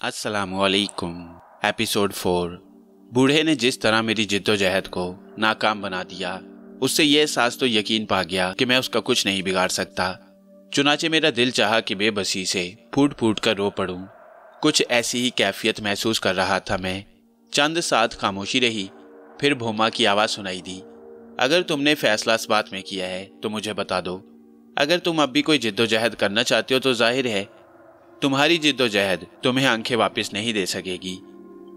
अस्सलामुअलैकुम। एपिसोड 4। बूढ़े ने जिस तरह मेरी जिद्दोजहद को नाकाम बना दिया, उससे यह एहसास तो यकीन पा गया कि मैं उसका कुछ नहीं बिगाड़ सकता। चुनाचे मेरा दिल चाहा कि बेबसी से फूट फूट कर रो पड़ूं। कुछ ऐसी ही कैफियत महसूस कर रहा था मैं। चंद साथ खामोशी रही, फिर भोमा की आवाज़ सुनाई दी। अगर तुमने फैसला इस बात में किया है तो मुझे बता दो। अगर तुम अब भी कोई जिद्दोजहद करना चाहते हो तो जाहिर है तुम्हारी जिद्दोजहद तुम्हें आंखें वापस नहीं दे सकेगी,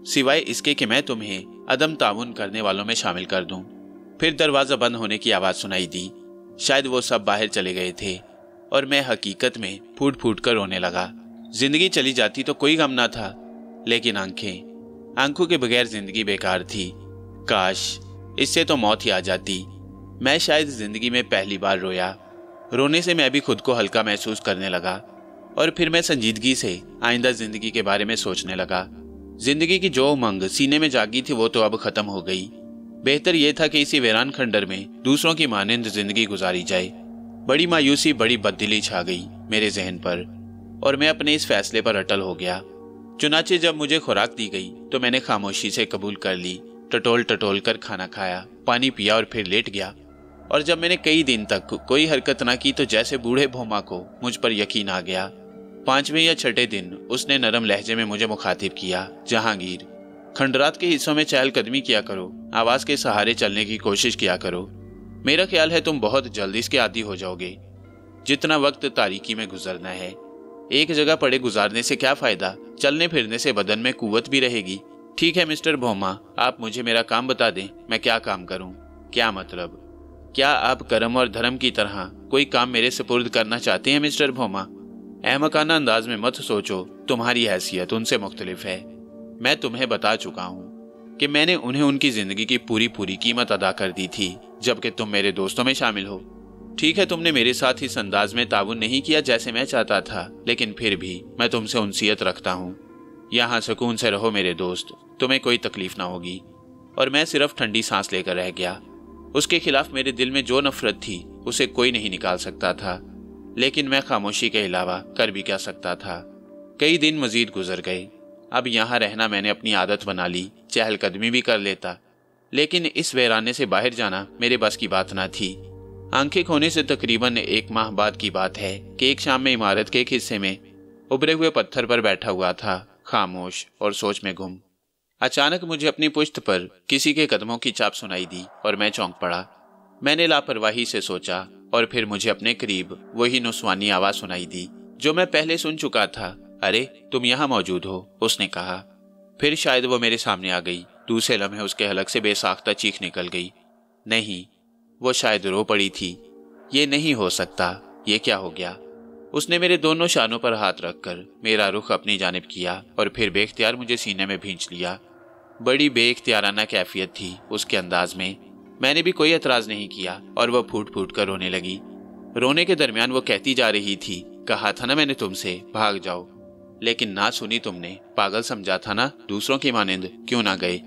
सिवाय इसके कि मैं तुम्हें अदम ताउन करने वालों में शामिल कर दूं। फिर दरवाज़ा बंद होने की आवाज़ सुनाई दी। शायद वो सब बाहर चले गए थे और मैं हकीकत में फूट फूट कर रोने लगा। जिंदगी चली जाती तो कोई गम ना था, लेकिन आंखों के बगैर जिंदगी बेकार थी। काश इससे तो मौत ही आ जाती। मैं शायद जिंदगी में पहली बार रोया। रोने से मैं भी खुद को हल्का महसूस करने लगा और फिर मैं संजीदगी से आइंदा जिंदगी के बारे में सोचने लगा। जिंदगी की जो उमंग सीने में जागी थी वो तो अब खत्म हो गई। बेहतर यह था कि इसी वीरान खंडर में दूसरों की मानिंद जिंदगी गुजारी जाए। बड़ी मायूसी, बड़ी बददिली छा गई मेरे जहन पर और मैं अपने इस फैसले पर अटल हो गया। चुनाचे जब मुझे खुराक दी गई तो मैंने खामोशी से कबूल कर ली। टटोल टटोल कर खाना खाया, पानी पिया और फिर लेट गया। और जब मैंने कई दिन तक कोई हरकत ना की तो जैसे बूढ़े भोमा को मुझ पर यकीन आ गया। 5वें या 6ठे दिन उसने नरम लहजे में मुझे मुखातिब किया। जहांगीर, खंडरात के हिस्सों में चहलकदमी किया करो, आवाज के सहारे चलने की कोशिश किया करो। मेरा ख्याल है तुम बहुत जल्द इसके आदी हो जाओगे। जितना वक्त तारीकी में गुजरना है, एक जगह पड़े गुजारने से क्या फायदा? चलने फिरने से बदन में कुव्वत भी रहेगी। ठीक है मिस्टर भोमा, आप मुझे मेरा काम बता दें, मैं क्या काम करूं? क्या मतलब? क्या आप कर्म और धर्म की तरह कोई काम मेरे सुपुर्द करना चाहते हैं मिस्टर भोमा? अहमकाना अंदाज में मत सोचो, तुम्हारी हैसियत उनसे मुख्तलिफ है। मैं तुम्हें बता चुका हूँ कि मैंने उन्हें उनकी जिंदगी की पूरी कीमत अदा कर दी थी, जबकि तुम मेरे दोस्तों में शामिल हो। ठीक है, तुमने मेरे साथ इस अंदाज में ताउन नहीं किया जैसे मैं चाहता था, लेकिन फिर भी मैं तुमसे उनसियत रखता हूँ। यहाँ सुकून से रहो मेरे दोस्त, तुम्हें कोई तकलीफ ना होगी। और मैं सिर्फ ठंडी सांस लेकर रह गया। उसके खिलाफ मेरे दिल में जो नफरत थी उसे कोई नहीं निकाल सकता था, लेकिन मैं खामोशी के अलावा कर भी क्या सकता था। कई दिन मजीद गुजर गए। अब यहाँ रहना मैंने अपनी आदत बना ली। चहलकदमी भी कर लेता, लेकिन इस वीराने से बाहर जाना मेरे बस की बात ना थी। आंखें खोने से तकरीबन 1 माह बाद की बात है कि एक शाम में इमारत के एक हिस्से में उभरे हुए पत्थर पर बैठा हुआ था, खामोश और सोच में गुम। अचानक मुझे अपनी पुश्त पर किसी के कदमों की चाप सुनाई दी और मैं चौंक पड़ा। मैंने लापरवाही से सोचा और फिर मुझे अपने करीब वही नुस्वानी आवाज सुनाई दी जो मैं पहले सुन चुका था। अरे तुम यहाँ मौजूद हो, उसने कहा। फिर शायद वो मेरे सामने आ गई। दूसरे लम्हे उसके हलक से बेसाख्ता चीख निकल गई। नहीं, वो शायद रो पड़ी थी। ये नहीं हो सकता, ये क्या हो गया? उसने मेरे दोनों शानों पर हाथ रखकर मेरा रुख अपनी जानिब किया और फिर बेख्तियार मुझे सीने में भींच लिया। बड़ी बेख्तियाराना कैफियत थी उसके अंदाज में। मैंने भी कोई एतराज नहीं किया और वह फूट फूट कर रोने लगी। रोने के दरमियान वो कहती जा रही थी, कहा था ना मैंने तुमसे, भाग जाओ, लेकिन ना सुनी तुमने। पागल समझा था ना, दूसरों की मानिंद क्यों ना गए?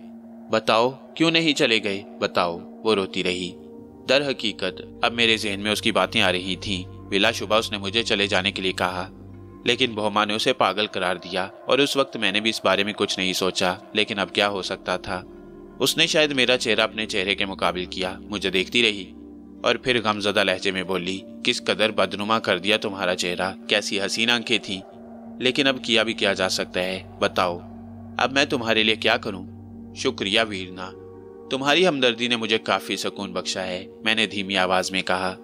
बताओ क्यों नहीं चले गए, बताओ। वो रोती रही। दर हकीकत अब मेरे जहन में उसकी बातें आ रही थीं। बिलाशुबा उसने मुझे चले जाने के लिए कहा, लेकिन भोमा ने उसे पागल करार दिया और उस वक्त मैंने भी इस बारे में कुछ नहीं सोचा। लेकिन अब क्या हो सकता था? उसने शायद मेरा चेहरा अपने चेहरे के मुकाबिल किया, मुझे देखती रही और फिर गमज़दा लहजे में बोली, किस कदर बदनुमा कर दिया तुम्हारा चेहरा, कैसी हसीन आंखें थी। लेकिन अब किया भी क्या जा सकता है, बताओ अब मैं तुम्हारे लिए क्या करूं? शुक्रिया वीरना, तुम्हारी हमदर्दी ने मुझे काफी सुकून बख्शा है, मैंने धीमी आवाज में कहा।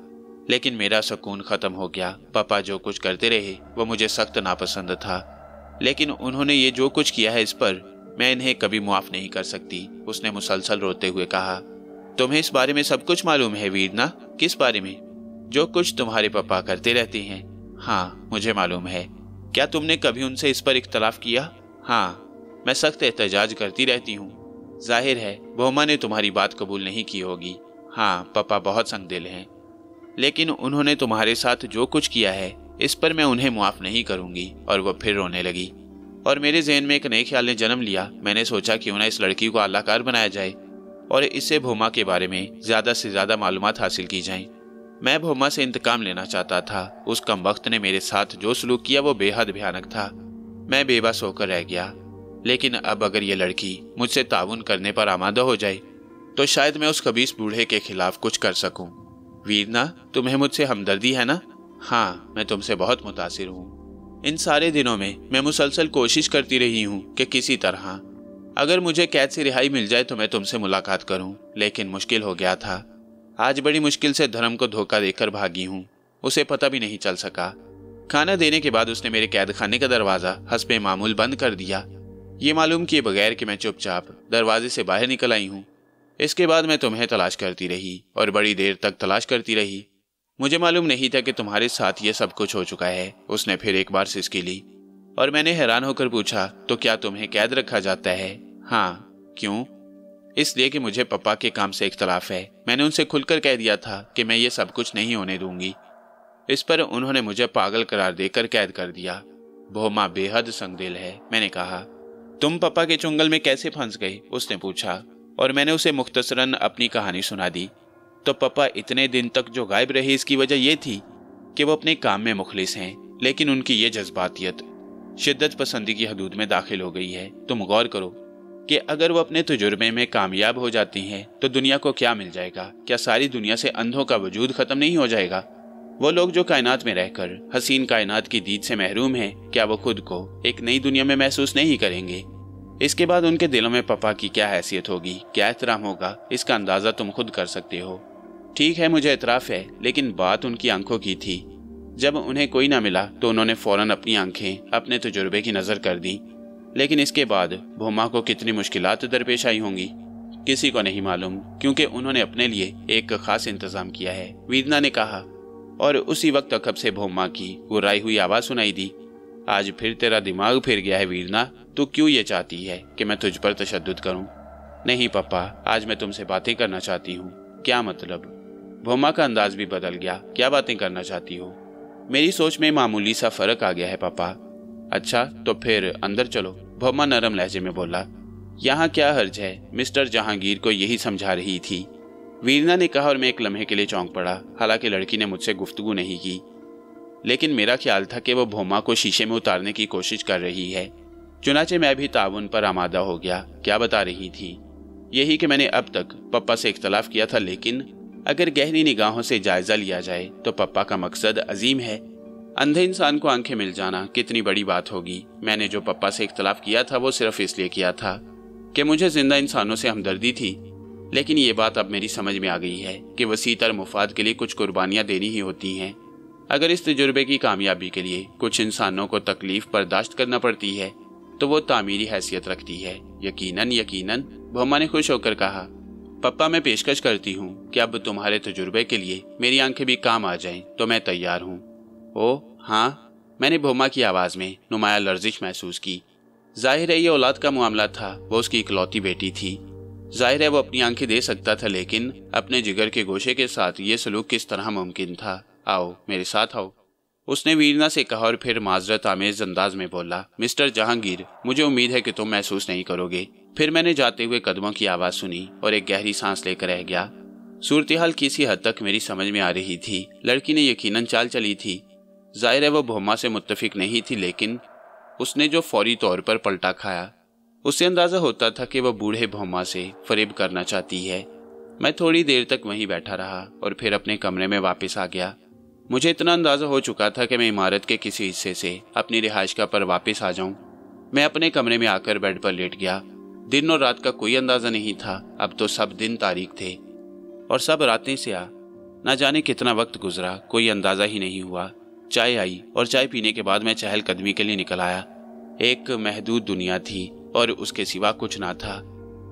लेकिन मेरा सुकून खत्म हो गया। पापा जो कुछ करते रहे वो मुझे सख्त नापसंद था, लेकिन उन्होंने ये जो कुछ किया है इस पर मैं इन्हें कभी मुआफ नहीं कर सकती। उसने मुसलसल रोते हुए कहा, तुम्हें इस बारे में सब कुछ मालूम है वीरना? किस बारे में? जो कुछ तुम्हारे पापा करते रहते हैं। हाँ मुझे मालूम है। क्या तुमने कभी उनसे इस पर इख्तलाफ किया? हाँ, मैं सख्त एहतजाज करती रहती हूँ। जाहिर है भोमा ने तुम्हारी बात कबूल नहीं की होगी। हाँ, पापा बहुत संगदिल हैं, लेकिन उन्होंने तुम्हारे साथ जो कुछ किया है इस पर मैं उन्हें मुआफ नहीं करूंगी। और वह फिर रोने लगी और मेरे जहन में एक नए ख्याल ने जन्म लिया। मैंने सोचा क्यों ना इस लड़की को आलाकार बनाया जाए और इससे भोमा के बारे में ज्यादा से ज्यादा मालूमात हासिल की जाएं। मैं भोमा से इंतकाम लेना चाहता था। उस कमबख्त ने मेरे साथ जो सलूक किया वो बेहद भयानक था। मैं बेबस होकर रह गया। लेकिन अब अगर ये लड़की मुझसे ताउन करने पर आमादा हो जाए तो शायद मैं उस खबीस बूढ़े के खिलाफ कुछ कर सकूं। वीरना, तुम्हें मुझसे हमदर्दी है ना? हाँ, मैं तुमसे बहुत मुतासिर हूँ। इन सारे दिनों में मैं मुसलसल कोशिश करती रही हूँ कि किसी तरह अगर मुझे कैद से रिहाई मिल जाए तो मैं तुमसे मुलाकात करूँ, लेकिन मुश्किल हो गया था। आज बड़ी मुश्किल से धर्म को धोखा देकर भागी हूँ। उसे पता भी नहीं चल सका। खाना देने के बाद उसने मेरे कैद खाने का दरवाजा हस्बे मामूल बंद कर दिया, ये मालूम किए बगैर कि मैं चुपचाप दरवाजे से बाहर निकल आई हूँ। इसके बाद मैं तुम्हें तलाश करती रही और बड़ी देर तक तलाश करती रही। मुझे मालूम नहीं था कि तुम्हारे साथ ये सब कुछ हो चुका है। उसने फिर एक बार सिसकी ली और मैंने हैरान होकर पूछा, तो क्या तुम्हें कैद रखा जाता है? हाँ। क्यों? इसलिए कि मुझे पापा के काम से इख्तलाफ है। मैंने उनसे खुलकर कह दिया था कि मैं ये सब कुछ नहीं होने दूंगी। इस पर उन्होंने मुझे पागल करार देकर कैद कर दिया। भोमा बेहद संगदिल है। मैंने कहा, तुम पापा के चुंगल में कैसे फंस गए? उसने पूछा और मैंने उसे मुख्तसरन अपनी कहानी सुना दी। तो पापा इतने दिन तक जो गायब रहे इसकी वजह यह थी कि वो अपने काम में मुखलिस हैं, लेकिन उनकी ये जज्बातियत शिद्दत पसंदी की हदूद में दाखिल हो गई है। तुम गौर करो कि अगर वो अपने तजुर्बे में कामयाब हो जाती हैं तो दुनिया को क्या मिल जाएगा? क्या सारी दुनिया से अंधों का वजूद खत्म नहीं हो जाएगा? वो लोग जो कायनात में रहकर हसीन कायनात की दीद से महरूम हैं, क्या वो खुद को एक नई दुनिया में महसूस नहीं करेंगे? इसके बाद उनके दिलों में पापा की क्या हैसियत होगी, क्या एहतराम होगा, इसका अंदाजा तुम खुद कर सकते हो। ठीक है, मुझे एतराफ़ है, लेकिन बात उनकी आंखों की थी। जब उन्हें कोई ना मिला तो उन्होंने फौरन अपनी आंखें अपने तजुर्बे की नज़र कर दी। लेकिन इसके बाद भोमा को कितनी मुश्किलात दरपेश आई होंगी किसी को नहीं मालूम, क्योंकि उन्होंने अपने लिए एक खास इंतजाम किया है, वीरना ने कहा। और उसी वक्त अकब से भोमा की गुर्राई हुई आवाज़ सुनाई दी। आज फिर तेरा दिमाग फिर गया है वीरना, तू क्यों ये चाहती है कि मैं तुझ पर तशद्दुद करूं? नहीं पापा, आज मैं तुमसे बातें करना चाहती हूँ। क्या मतलब? भोमा का अंदाज भी बदल गया। क्या बातें करना चाहती हो? मेरी सोच में मामूली सा फर्क आ गया है पापा। अच्छा, तो फिर अंदर चलो, भोमा नरम लहजे में बोला। यहाँ क्या हर्ज है? मिस्टर जहांगीर को यही समझा रही थी, वीरना ने कहा, और मैं एक लम्हे के लिए चौंक पड़ा। हालांकि लड़की ने मुझसे गुफ्तगू नहीं की, लेकिन मेरा ख्याल था कि वो भोमा को शीशे में उतारने की कोशिश कर रही है। चुनाचे मैं भी ताउन पर आमादा हो गया। क्या बता रही थी? यही कि मैंने अब तक पप्पा से इख्तलाफ किया था, लेकिन अगर गहरी निगाहों से जायजा लिया जाए तो पप्पा का मकसद अजीम है। अंधे इंसान को आंखें मिल जाना कितनी बड़ी बात होगी। मैंने जो पप्पा से इख्तलाफ किया था वो सिर्फ इसलिए किया था कि मुझे जिंदा इंसानों से हमदर्दी थी, लेकिन ये बात अब मेरी समझ में आ गई है कि वसीतर मुफाद के लिए कुछ कुर्बानियां देनी ही होती हैं। अगर इस तजुर्बे की कामयाबी के लिए कुछ इंसानों को तकलीफ बर्दाश्त करना पड़ती है तो वो तामीरी हैसियत रखती है। यकीनन यकीनन, भोमा ने खुश होकर कहा। पप्पा, मैं पेशकश करती हूँ कि अब तुम्हारे तजुर्बे के लिए मेरी आंखें भी काम आ जाएं तो मैं तैयार हूँ। ओह हाँ, मैंने भोमा की आवाज़ में नुमाया लर्जिश महसूस की। जाहिर है ये औलाद का मामला था। वो उसकी इकलौती बेटी थी। जाहिर है वो अपनी आंखें दे सकता था, लेकिन अपने जिगर के गोशे के साथ ये सलूक किस तरह मुमकिन था? आओ मेरे साथ आओ, उसने वीरना से कहा और फिर माजरत आमेज अंदाज में बोला। मिस्टर जहांगीर, मुझे उम्मीद है कि तुम महसूस नहीं करोगे। फिर मैंने जाते हुए कदमों की आवाज़ सुनी और एक गहरी सांस लेकर रह गया। सूरत हाल किसी हद तक मेरी समझ में आ रही थी। लड़की ने यकीनन चाल चली थी। जाहिर है वो भोमा से मुत्तफिक नहीं थी, लेकिन उसने जो फौरी तौर पर पलटा खाया उससे अंदाजा होता था कि वह बूढ़े भोमा से फरेब करना चाहती है। मैं थोड़ी देर तक वहीं बैठा रहा और फिर अपने कमरे में वापस आ गया। मुझे इतना अंदाजा हो चुका था कि मैं इमारत के किसी हिस्से से अपनी रिहाइशगाह पर वापस आ जाऊं। मैं अपने कमरे में आकर बेड पर लेट गया। दिन और रात का कोई अंदाजा नहीं था। अब तो सब दिन तारीख थे और सब रातें से न जाने कितना वक्त गुजरा, कोई अंदाजा ही नहीं हुआ। चाय आई और चाय पीने के बाद मैं चहलकदमी के लिए निकल आया। एक महदूद दुनिया थी और उसके सिवा कुछ ना था,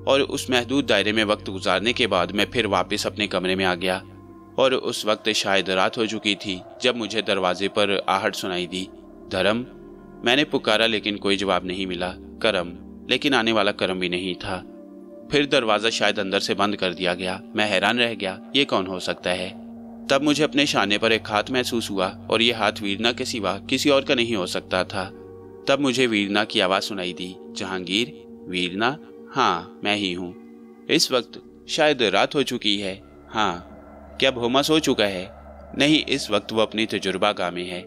और उस महदूद दायरे में वक्त गुजारने के बाद मैं फिर वापस अपने कमरे में आ गया। और उस वक्त शायद रात हो चुकी थी जब मुझे दरवाजे पर आहट सुनाई दी। धर्म, मैंने पुकारा लेकिन कोई जवाब नहीं मिला। करम, लेकिन आने वाला करम भी नहीं था। फिर दरवाज़ा शायद अंदर से बंद कर दिया गया। मैं हैरान रह गया, ये कौन हो सकता है? तब मुझे अपने शाने पर एक हाथ महसूस हुआ और ये हाथ वीरना के सिवा किसी और का नहीं हो सकता था। तब मुझे वीरना की आवाज़ सुनाई दी। जहांगीर? वीरना? हाँ, मैं ही हूँ। इस वक्त शायद रात हो चुकी है। हाँ। क्या भोमा सो चुका है? नहीं, इस वक्त वो अपनी तजुर्बा गाह में है।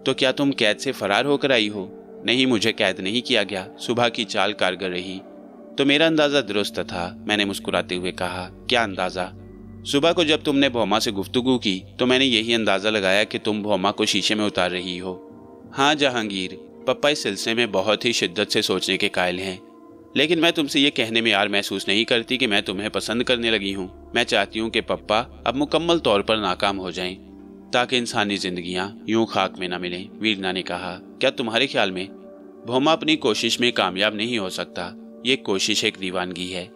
तो क्या तुम कैद से फरार होकर आई हो? नहीं, मुझे कैद नहीं किया गया। सुबह की चाल कारगर रही तो मेरा अंदाजा दुरुस्त था। मैंने मुस्कुराते हुए कहा, क्या अंदाजा? सुबह को जब तुमने भौमा से गुफ्तगू की तो मैंने यही अंदाजा लगाया कि तुम भौमा को शीशे में उतार रही हो। हाँ जहांगीर, पप्पा इस सिलसिले में बहुत ही शिद्दत से सोचने के कायल हैं, लेकिन मैं तुमसे ये कहने में यार महसूस नहीं करती कि मैं तुम्हें पसंद करने लगी हूँ। मैं चाहती हूँ कि पप्पा अब मुकम्मल तौर पर नाकाम हो जाएं, ताकि इंसानी जिंदगियां यूं खाक में न मिलें। वीरना ने कहा, क्या तुम्हारे ख्याल में भौमा अपनी कोशिश में कामयाब नहीं हो सकता? ये कोशिश एक दीवानगी है।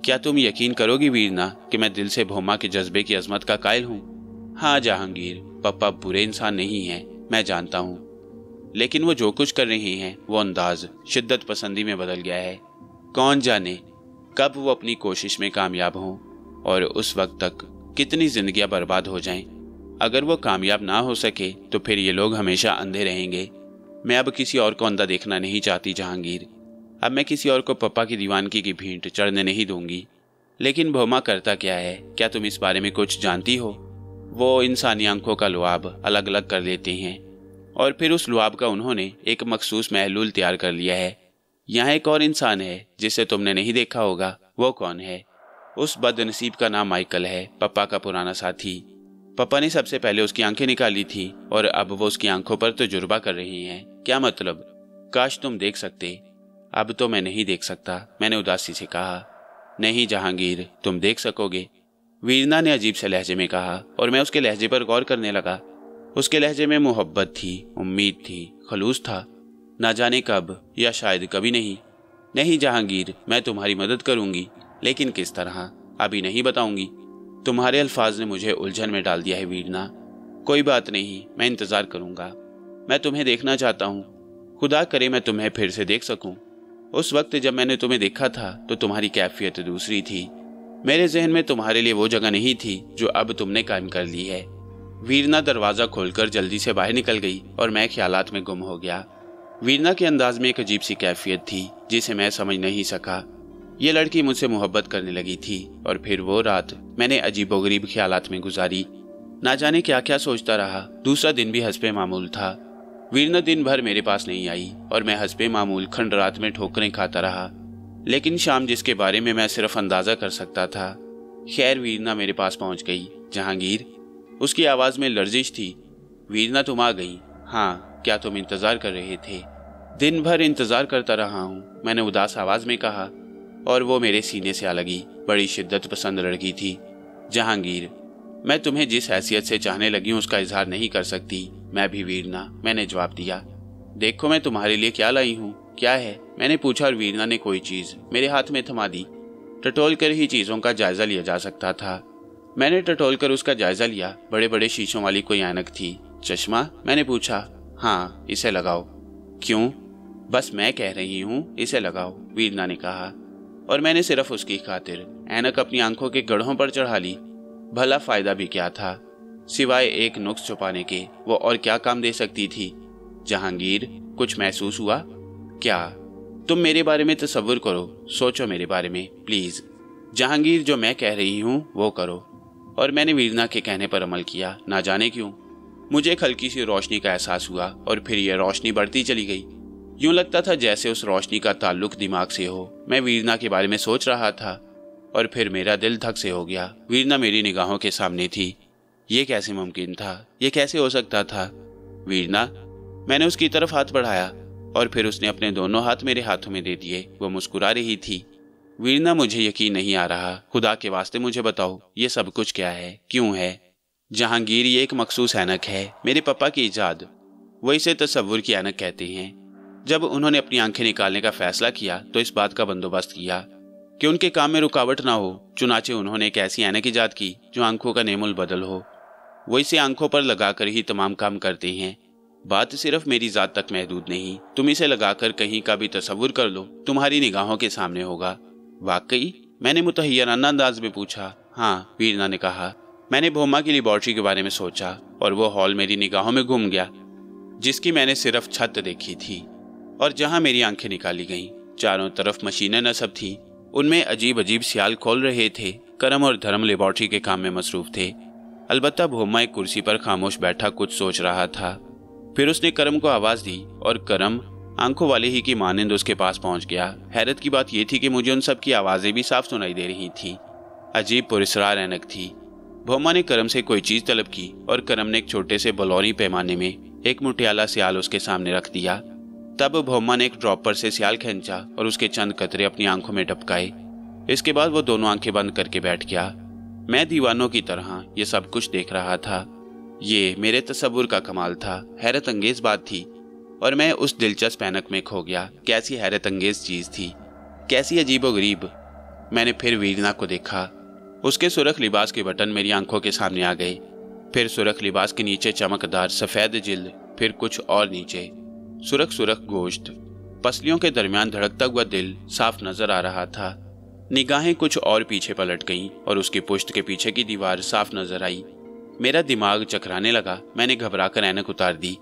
क्या तुम यकीन करोगी वीरना कि मैं दिल से भौमा के जज्बे की अजमत का कायल हूँ? हाँ जहांगीर, पप्पा बुरे इंसान नहीं हैं, मैं जानता हूँ, लेकिन वो जो कुछ कर रहे हैं वो अंदाज शिद्दत पसंदी में बदल गया है। कौन जाने कब वो अपनी कोशिश में कामयाब हों और उस वक्त तक कितनी जिंदगियां बर्बाद हो जाएं। अगर वो कामयाब ना हो सके तो फिर ये लोग हमेशा अंधे रहेंगे। मैं अब किसी और को अंधा देखना नहीं चाहती जहांगीर। अब मैं किसी और को पप्पा की दीवानगी की भींट चढ़ने नहीं दूंगी। लेकिन भौमा करता क्या है, क्या तुम इस बारे में कुछ जानती हो? वो इंसानी आंखों का लुआब अलग अलग कर लेते हैं और फिर उस लुआब का उन्होंने एक मखसूस महलूल तैयार कर लिया है। यहाँ एक और इंसान है जिसे तुमने नहीं देखा होगा। वो कौन है? उस बदनसीब का नाम माइकल है, पप्पा का पुराना साथी। पप्पा ने सबसे पहले उसकी आंखें निकाली थी और अब वो उसकी आंखों पर तजुर्बा कर रही हैं। क्या मतलब? काश तुम देख सकते। अब तो मैं नहीं देख सकता, मैंने उदासी से कहा। नहीं जहांगीर, तुम देख सकोगे, वीरना ने अजीब से लहजे में कहा और मैं उसके लहजे पर गौर करने लगा। उसके लहजे में मोहब्बत थी, उम्मीद थी, खलूस था। ना जाने कब, या शायद कभी नहीं। नहीं जहांगीर, मैं तुम्हारी मदद करूंगी, लेकिन किस तरह अभी नहीं बताऊंगी। तुम्हारे अल्फाज ने मुझे उलझन में डाल दिया है वीरना। कोई बात नहीं, मैं इंतजार करूंगा। मैं तुम्हें देखना चाहता हूँ। खुदा करे मैं तुम्हें फिर से देख सकूं। उस वक्त जब मैंने तुम्हें देखा था तो तुम्हारी कैफियत दूसरी थी। मेरे जहन में तुम्हारे लिए वो जगह नहीं थी जो अब तुमने कायम कर ली है। वीरना दरवाजा खोलकर जल्दी से बाहर निकल गई और मैं ख्यालात में गुम हो गया। वीरना के अंदाज में एक अजीब सी कैफियत थी जिसे मैं समझ नहीं सका। ये लड़की मुझसे मोहब्बत करने लगी थी और फिर वो रात मैंने अजीबोगरीब ख्यालात में गुजारी। ना जाने क्या क्या सोचता रहा। दूसरा दिन भी हस्बे मामूल था। वीरना दिन भर मेरे पास नहीं आई और मैं हस्बे मामूल खंडरात में ठोकरें खाता रहा। लेकिन शाम जिसके बारे में मैं सिर्फ अंदाजा कर सकता था, खैर वीरना मेरे पास पहुंच गई। जहांगीर, उसकी आवाज में लर्जिश थी। वीरना तुम आ गई? हाँ, क्या तुम इंतजार कर रहे थे? दिन भर इंतजार करता रहा हूँ, मैंने उदास आवाज में कहा और वो मेरे सीने से आ लगी। बड़ी शिद्दत पसंद लड़की थी। जहांगीर, मैं तुम्हें जिस हैसियत से चाहने लगी हूँ उसका इजहार नहीं कर सकती। मैं भी वीरना, मैंने जवाब दिया। देखो मैं तुम्हारे लिए क्या लाई हूँ। क्या है? मैंने पूछा और वीरना ने कोई चीज मेरे हाथ में थमा दी। टटोल कर ही चीजों का जायजा लिया जा सकता था। मैंने टटोल कर उसका जायजा लिया। बड़े बड़े शीशों वाली कोई ऐनक थी। चश्मा? मैंने पूछा। हाँ, इसे लगाओ। क्यों? बस मैं कह रही हूँ, इसे लगाओ, वीरना ने कहा और मैंने सिर्फ उसकी खातिर ऐनक अपनी आंखों के गढ़ों पर चढ़ा ली। भला फायदा भी क्या था? सिवाय एक नुक्स छुपाने के वो और क्या काम दे सकती थी? जहांगीर, कुछ महसूस हुआ क्या? तुम मेरे बारे में तसव्वुर करो, सोचो मेरे बारे में प्लीज। जहांगीर, जो मैं कह रही हूँ वो करो। और मैंने वीरना के कहने पर अमल किया। ना जाने क्यों मुझे एक हल्की सी रोशनी का एहसास हुआ और फिर यह रोशनी बढ़ती चली गई। यूं लगता था जैसे उस रोशनी का ताल्लुक दिमाग से हो। मैं वीरना के बारे में सोच रहा था और फिर मेरा दिल धक से हो गया। वीरना मेरी निगाहों के सामने थी। ये कैसे मुमकिन था? ये कैसे हो सकता था? वीरना, मैंने उसकी तरफ हाथ बढ़ाया और फिर उसने अपने दोनों हाथ मेरे हाथों में दे दिए। वो मुस्कुरा रही थी। वीरना, मुझे यकीन नहीं आ रहा। खुदा के वास्ते मुझे बताओ, ये सब कुछ क्या है, क्यों है? जहांगीर, ये एक मखसूस ऐनक है, मेरे पापा की इजाद। वो इसे तसव्वुर की ऐनक कहते हैं। जब उन्होंने अपनी आंखें निकालने का फैसला किया तो इस बात का बंदोबस्त किया कि उनके काम में रुकावट ना हो। चुनाचे उन्होंने एक ऐसी ऐनक इजाद की जो आंखों का नेमुल बदल हो। वो इसे आंखों पर लगाकर ही तमाम काम करते हैं। बात सिर्फ मेरी जात तक महदूद नहीं, तुम इसे लगाकर कहीं का भी तसव्वुर कर लो, तुम्हारी निगाहों के सामने होगा। वाकई? मैंने मुतहय्यराना अंदाज में पूछा। हाँ, वीरना ने कहा। मैंने भौमा की लेबोरेटरी के बारे में सोचा और वो हॉल मेरी निगाहों में घूम गया जिसकी मैंने सिर्फ छत देखी थी और जहां मेरी आंखें निकाली गईं। चारों तरफ मशीनें नस्ब थी, उनमें अजीब अजीब सियाल खोल रहे थे। करम और धर्म लेबोरेटरी के काम में मसरूफ थे। अलबत्ता भौमा एक कुर्सी पर खामोश बैठा कुछ सोच रहा था। फिर उसने करम को आवाज दी और करम, आंखों वाले ही की मानिंद उसके पास पहुंच गया। हैरत की बात यह थी कि मुझे उन सब की आवाजें भी साफ सुनाई दे रही थी। अजीब पुरस्कार ऐनक थी। भोमा ने करम से कोई चीज तलब की और करम ने एक छोटे से बलौरी पैमाने में एक मुठियाला सियाल उसके सामने रख दिया। तब भोमा ने एक ड्रॉपर से सियाल खींचा और उसके चंद कतरे अपनी आंखों में टपकाए। इसके बाद वो दोनों आंखें बंद करके बैठ गया। मैं दीवानों की तरह ये सब कुछ देख रहा था। ये मेरे तसव्वुर का कमाल था। हैरत अंगेज बात थी और मैं उस दिलचस्प ऐनक में खो गया। कैसी हैरत अंगेज चीज थी, कैसी अजीबोगरीब। मैंने फिर वीरना को देखा। उसके सुर्ख लिबास के बटन मेरी आंखों के सामने आ गए। फिर सुर्ख लिबास के नीचे चमकदार सफेद जिल्द, फिर कुछ और नीचे सुर्ख सुर्ख गोश्त, पसलियों के दरमियान धड़कता हुआ दिल साफ नजर आ रहा था। निगाहें कुछ और पीछे पलट गईं और उसकी पुश्त के पीछे की दीवार साफ नजर आई। मेरा दिमाग चकराने लगा। मैंने घबराकर ऐनक उतार दी।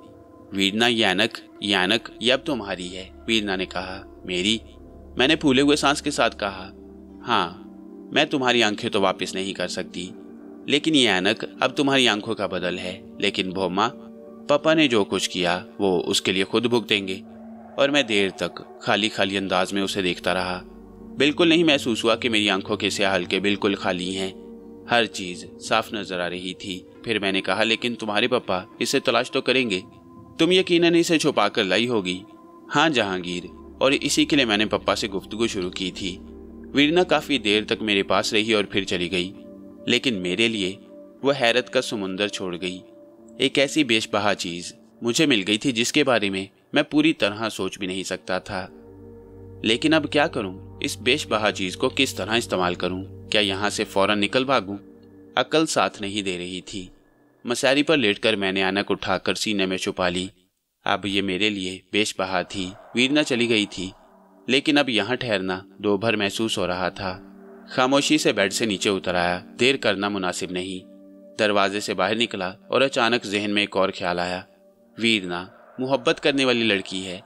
वीरना, ये ऐनक ये अब तुम्हारी है, वीरना ने कहा। मेरी? मैंने फूले हुए सांस के साथ कहा। हाँ, मैं तुम्हारी आंखें तो वापस नहीं कर सकती, लेकिन ये ऐनक अब तुम्हारी आंखों का बदल है। लेकिन भोमा, पापा ने जो कुछ किया वो उसके लिए खुद भुगतेंगे। और मैं देर तक खाली खाली अंदाज में उसे देखता रहा। बिल्कुल नहीं महसूस हुआ कि मेरी आंखों के स्याह हल्के बिल्कुल खाली हैं। हर चीज साफ नजर आ रही थी। फिर मैंने कहा, लेकिन तुम्हारे पापा इसे तलाश तो करेंगे। तुम यकीनन इसे छुपा कर लाई होगी। हाँ जहांगीर, और इसी के लिए मैंने पापा से गुफ्तगू शुरू की थी। वीरना काफी देर तक मेरे पास रही और फिर चली गई, लेकिन मेरे लिए वह हैरत का समुंदर छोड़ गई। एक ऐसी बेशबहा चीज मुझे मिल गई थी जिसके बारे में मैं पूरी तरह सोच भी नहीं सकता था। लेकिन अब क्या करूं? इस बेशबहा चीज को किस तरह इस्तेमाल करूं? क्या यहां से फौरन निकल भागूं? अकल साथ नहीं दे रही थी। मसारी पर लेटकर मैंने ऐनक उठाकर सीने में छुपा ली। अब ये मेरे लिए बेशबहा थी। वीरना चली गई थी, लेकिन अब यहाँ ठहरना दोभर महसूस हो रहा था। खामोशी से बेड से नीचे उतर आया। देर करना मुनासिब नहीं। दरवाजे से बाहर निकला और अचानक जहन में एक और ख्याल आया। वीरना मोहब्बत करने वाली लड़की है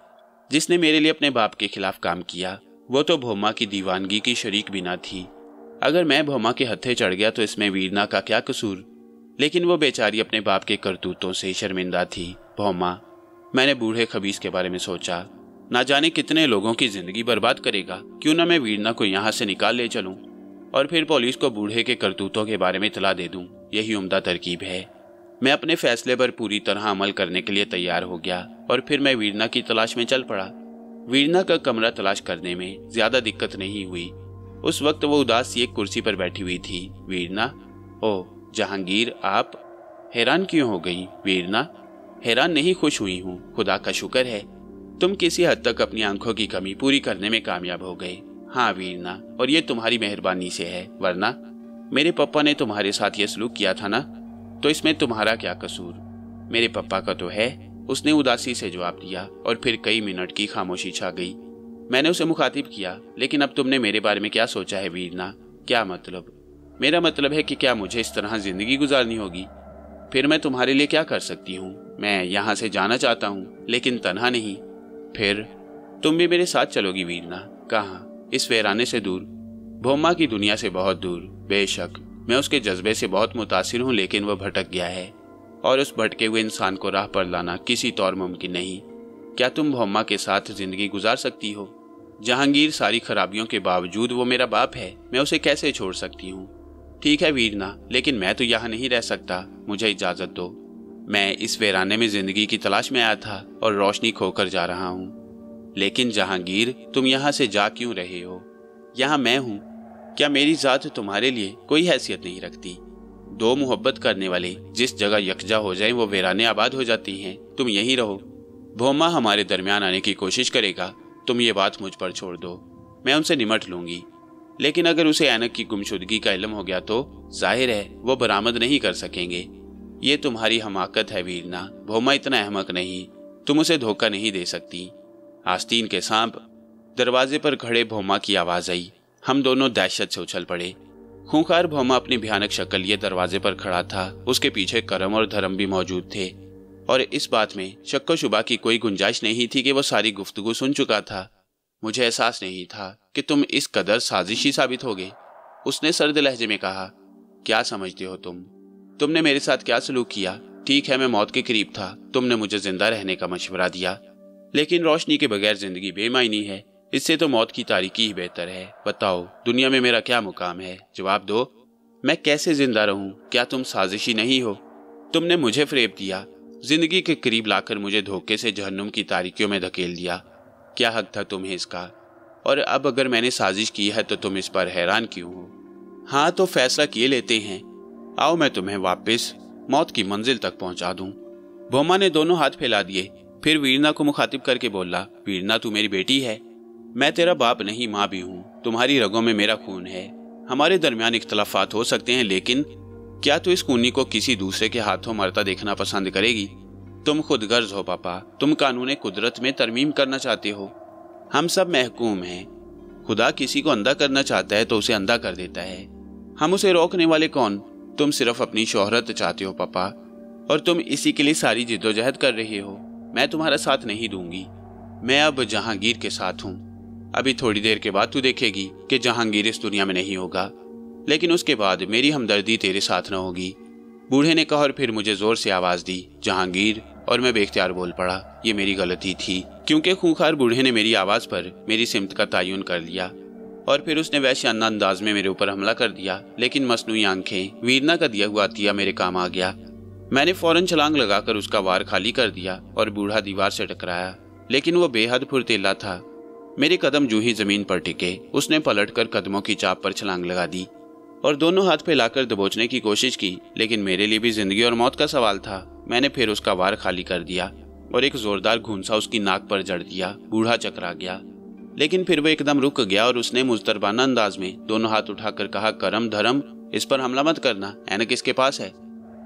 जिसने मेरे लिए अपने बाप के खिलाफ काम किया। वो तो भोमा की दीवानगी की शरीक भी ना थी। अगर मैं भोमा के हत्थे चढ़ गया तो इसमें वीरना का क्या कसूर? लेकिन वो बेचारी अपने बाप के करतूतों से शर्मिंदा थी। भोमा, मैंने बूढ़े खबीस के बारे में सोचा। ना जाने कितने लोगों की जिंदगी बर्बाद करेगा। क्यों ना मैं वीरना को यहाँ से निकाल ले चलूं और फिर पुलिस को बूढ़े के करतूतों के बारे में इतला दे दूं। यही उम्दा तरकीब है। मैं अपने फैसले पर पूरी तरह अमल करने के लिए तैयार हो गया और फिर मैं वीरना की तलाश में चल पड़ा। वीरना का कमरा तलाश करने में ज्यादा दिक्कत नहीं हुई। उस वक्त वो उदास सी एक कुर्सी पर बैठी हुई थी। वीरना? ओह जहांगीर, आप? हैरान क्यों हो गई वीरना? हैरान नहीं, खुश हुई हूँ। खुदा का शुक्र है तुम किसी हद तक अपनी आंखों की कमी पूरी करने में कामयाब हो गए। हाँ वीरना, और ये तुम्हारी मेहरबानी से है, वरना मेरे पापा ने तुम्हारे साथ ये सलूक किया था ना, तो इसमें तुम्हारा क्या कसूर? मेरे पापा का तो है, उसने उदासी से जवाब दिया और फिर कई मिनट की खामोशी छा गई। मैंने उसे मुखातिब किया, लेकिन अब तुमने मेरे बारे में क्या सोचा है वीरना? क्या मतलब? मेरा मतलब है कि क्या मुझे इस तरह जिंदगी गुजारनी होगी? फिर मैं तुम्हारे लिए क्या कर सकती हूँ? मैं यहाँ से जाना चाहता हूँ, लेकिन तन्हा नहीं। फिर तुम भी मेरे साथ चलोगी वीरना? कहाँ? इस वीराने से दूर, भोमा की दुनिया से बहुत दूर। बेशक मैं उसके जज्बे से बहुत मुतासिर हूँ, लेकिन वह भटक गया है और उस भटके हुए इंसान को राह पर लाना किसी तौर मुमकिन नहीं। क्या तुम भोमा के साथ जिंदगी गुजार सकती हो? जहांगीर, सारी खराबियों के बावजूद वो मेरा बाप है, मैं उसे कैसे छोड़ सकती हूँ? ठीक है वीरना, लेकिन मैं तो यहाँ नहीं रह सकता। मुझे इजाजत दो। मैं इस वीराने में जिंदगी की तलाश में आया था और रोशनी खोकर जा रहा हूँ। लेकिन जहांगीर, तुम यहाँ से जा क्यों रहे हो? यहाँ मैं हूँ। क्या मेरी जात तुम्हारे लिए कोई हैसियत नहीं रखती? दो मोहब्बत करने वाले जिस जगह यकजा हो जाएं वो वीराने आबाद हो जाती हैं। तुम यहीं रहो। भोमा हमारे दरमियान आने की कोशिश करेगा, तुम ये बात मुझ पर छोड़ दो, मैं उनसे निमट लूंगी। लेकिन अगर उसे ऐनक की गुमशुदगी का इल्म हो गया तो जाहिर है वो बरामद नहीं कर सकेंगे। ये तुम्हारी हमाकत है वीरना। भोमा इतना अहमक नहीं, तुम उसे धोखा नहीं दे सकती। आस्तीन के सांप। दरवाजे पर खड़े भोमा की आवाज आई। हम दोनों दहशत से उछल पड़े। खूंखार भोमा अपनी भयानक शक्ल लिए दरवाजे पर खड़ा था। उसके पीछे करम और धर्म भी मौजूद थे और इस बात में शक्को शुबा की कोई गुंजाइश नहीं थी कि वो सारी गुफ्तगू सुन चुका था। मुझे एहसास नहीं था कि तुम इस कदर साजिशी साबित होगे, उसने सर्द लहजे में कहा। क्या समझते हो तुमने मेरे साथ क्या सलूक किया? ठीक है, मैं मौत के करीब था, तुमने मुझे जिंदा रहने का मशवरा दिया, लेकिन रोशनी के बगैर जिंदगी बेमायनी है। इससे तो मौत की तारीकी ही बेहतर है। बताओ दुनिया में मेरा क्या मुकाम है? जवाब दो। मैं कैसे जिंदा रहूं? क्या तुम साजिशी नहीं हो? तुमने मुझे फरेब दिया, जिंदगी के करीब लाकर मुझे धोखे से जहन्नुम की तारीकियों में धकेल दिया। क्या हक था तुम्हें इसका? और अब अगर मैंने साजिश की है तो तुम इस पर हैरान क्यों हो? हाँ तो फैसला किए लेते हैं। आओ मैं तुम्हें वापस मौत की मंजिल तक पहुंचा दूं। भोमा ने दोनों हाथ फैला दिए, फिर वीरना को मुखातिब करके बोला, वीरना तू मेरी बेटी है, मैं तेरा बाप नहीं माँ भी हूँ। तुम्हारी रगों में मेरा खून है। हमारे दरमियान इख्तलाफात हो सकते हैं, लेकिन क्या तू इस खूनी को किसी दूसरे के हाथों मरता देखना पसंद करेगी? तुम खुद गर्ज हो पापा, तुम कानून कुदरत में तरमीम करना चाहते हो। हम सब महकूम हैं। खुदा किसी को अंधा करना चाहता है तो उसे अंधा कर देता है। हम उसे रोकने वाले कौन? तुम सिर्फ अपनी शोहरत चाहते हो पापा, और तुम इसी के लिए सारी जिद्दोजहद कर रहे हो। मैं तुम्हारा साथ नहीं दूंगी। मैं अब जहांगीर के साथ हूँ। अभी थोड़ी देर के बाद तू देखेगी कि जहांगीर इस दुनिया में नहीं होगा, लेकिन उसके बाद मेरी हमदर्दी तेरे साथ न होगी। बूढ़े ने कहा और फिर मुझे जोर से आवाज दी, जहांगीर, और मैं बेख्तियार बोल पड़ा। ये मेरी गलती थी, क्योंकि खूंखार बूढ़े ने मेरी आवाज पर मेरी सिमत का तयन कर लिया और फिर उसने वहशियाना अंदाज में मेरे ऊपर हमला कर दिया। लेकिन मसनूई आंखें, वीरना का दिया हुआ अतिया मेरे काम आ गया। मैंने फौरन छलांग लगाकर उसका वार खाली कर दिया और बूढ़ा दीवार से टकराया, लेकिन वो बेहद फुर्तीला था। मेरे कदम जूं ही जमीन पर टिके, उसने पलटकर कदमों की चाप पर छलांग लगा दी और दोनों हाथ फैलाकर दबोचने की कोशिश की, लेकिन मेरे लिए भी जिंदगी और मौत का सवाल था। मैंने फिर उसका वार खाली कर दिया और एक जोरदार घूंसा उसकी नाक पर जड़ दिया। बूढ़ा चकरा गया, लेकिन फिर वो एकदम रुक गया और उसने मुस्तरबाना अंदाज में दोनों हाथ उठाकर कहा, करम धर्म, इस पर हमला मत करना। ऐनक इसके पास है,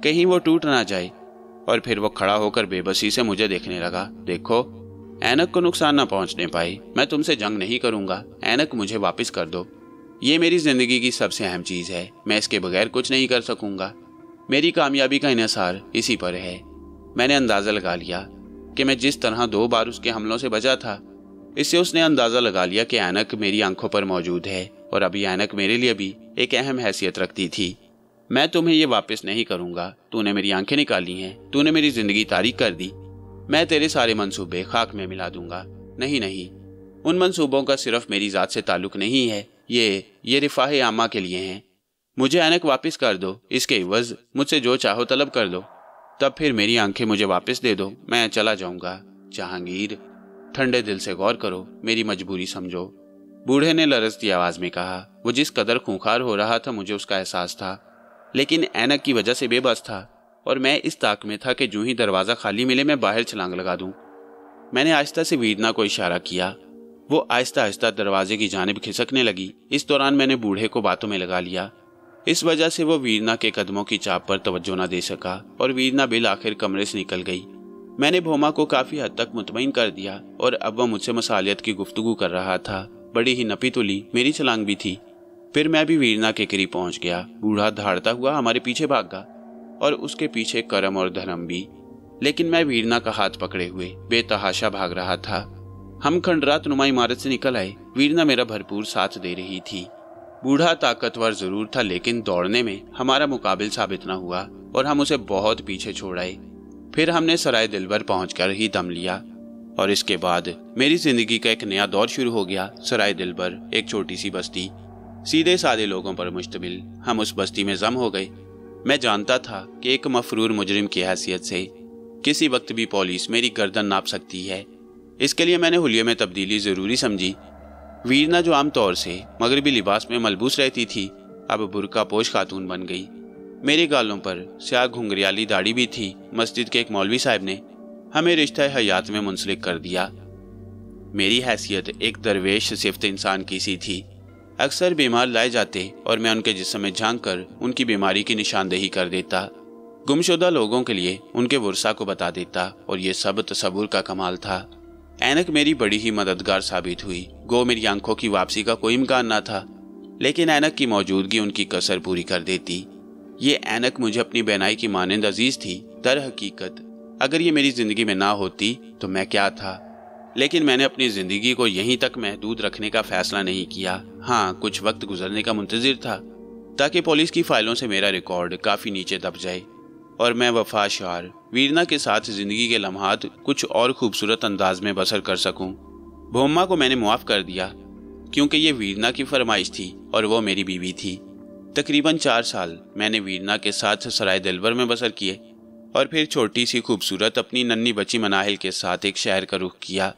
कहीं वो टूट ना जाए। और फिर वो खड़ा होकर बेबसी से मुझे देखने लगा। देखो, ऐनक को नुकसान ना पहुंचने पाए। मैं तुमसे जंग नहीं करूंगा। ऐनक मुझे वापस कर दो। ये मेरी जिंदगी की सबसे अहम चीज है। मैं इसके बगैर कुछ नहीं कर सकूंगा। मेरी कामयाबी का इन्हिसार इसी पर है। मैंने अंदाजा लगा लिया कि मैं जिस तरह 2 बार उसके हमलों से बचा था, इससे उसने अंदाजा लगा लिया कि ऐनक मेरी आंखों पर मौजूद है और अभी ऐनक मेरे लिए भी एक अहम हैसियत रखती थी। मैं तुम्हें ये वापस नहीं करूंगा। तूने मेरी आंखें निकाली हैं, तूने मेरी जिंदगी तारीक कर दी। मैं तेरे सारे मंसूबे खाक में मिला दूंगा। नहीं नहीं, उन मंसूबों का सिर्फ मेरी जात से ताल्लुक नहीं है। ये रिफाह आमा के लिए हैं। मुझे ऐनक वापस कर दो। इसके इवज मुझसे जो चाहो तलब कर दो। तब फिर मेरी आंखें मुझे वापस दे दो। मैं चला जाऊंगा। जहांगीर, ठंडे दिल से गौर करो, मेरी मजबूरी समझो, बूढ़े ने लरजती आवाज में कहा। वो जिस कदर खूंखार हो रहा था मुझे उसका एहसास था, लेकिन ऐनक की वजह से बेबस था और मैं इस ताक में था कि जूं ही दरवाजा खाली मिले मैं बाहर छलांग लगा दूं। मैंने आहिस्ता से वीरना को इशारा किया। वो आहिस्ता आहिस्ता दरवाजे की जानिब खिसकने लगी। इस दौरान मैंने बूढ़े को बातों में लगा लिया। इस वजह से वो वीरना के कदमों की चाप पर तवज्जो न दे सका और वीरना बिल आखिर कमरे से निकल गई। मैंने भोमा को काफी हद तक मुतमईन कर दिया और अब वह मुझसे मसालियत की गुफ्तगू कर रहा था। बड़ी ही नपी तुली मेरी छलांग भी थी। फिर मैं भी वीरना के करीब पहुंच गया। बूढ़ा दहाड़ता हुआ हमारे पीछे भागा और उसके पीछे करम और धर्म भी, लेकिन मैं वीरना का हाथ पकड़े हुए बेतहाशा भाग रहा था। हम खंडरात नुमा इमारत से निकल आए। वीरना मेरा भरपूर साथ दे रही थी। बूढ़ा ताकतवर जरूर था, लेकिन दौड़ने में हमारा मुकाबिल साबित न हुआ और हम उसे बहुत पीछे छोड़ आए। फिर हमने सराय दिलबर पहुंचकर ही दम लिया और इसके बाद मेरी जिंदगी का एक नया दौर शुरू हो गया। सराय दिलबर एक छोटी सी बस्ती, सीधे सादे लोगों पर मुश्तमिल। हम उस बस्ती में जम हो गए। मैं जानता था कि एक मफरूर मुजरिम की हैसियत से किसी वक्त भी पुलिस मेरी गर्दन नाप सकती है। इसके लिए मैंने हुलिये में तब्दीली जरूरी समझी। वीरना जो आमतौर से मगरबी लिबास में मलबूस रहती थी, अब बुरका पोश खातून बन गई। मेरे गालों पर स्याह घुंघरियाली दाढ़ी भी थी। मस्जिद के एक मौलवी साहब ने हमें रिश्ता हयात में मुंसलिक कर दिया। मेरी हैसियत एक दरवेश सिफ्त इंसान की सी थी। अक्सर बीमार लाए जाते और मैं उनके जिस्म में झांक कर उनकी बीमारी की निशानदेही कर देता। गुमशुदा लोगों के लिए उनके वर्सा को बता देता और ये सब तसव्वुर का कमाल था। ऐनक मेरी बड़ी ही मददगार साबित हुई। गो मेरी आंखों की वापसी का कोई इम्कान न था, लेकिन ऐनक की मौजूदगी उनकी कसर पूरी कर देती। ये ऐनक मुझे अपनी बेनाई की मानंद अजीज थी। दर हकीकत अगर ये मेरी जिंदगी में ना होती तो मैं क्या था, लेकिन मैंने अपनी जिंदगी को यहीं तक महदूद रखने का फैसला नहीं किया। हाँ, कुछ वक्त गुजरने का मुंतजिर था ताकि पुलिस की फाइलों से मेरा रिकॉर्ड काफी नीचे दब जाए और मैं वफाशार वीरना के साथ जिंदगी के लम्हात कुछ और खूबसूरत अंदाज में बसर कर सकूं। भोम्मा को मैंने मुआफ कर दिया क्योंकि ये वीरना की फरमाइश थी और वो मेरी बीवी थी। तकरीबन 4 साल मैंने वीरना के साथ सराय दिलवर में बसर किए और फिर छोटी सी खूबसूरत अपनी नन्ही बच्ची मनाहिल के साथ एक शहर का रुख किया।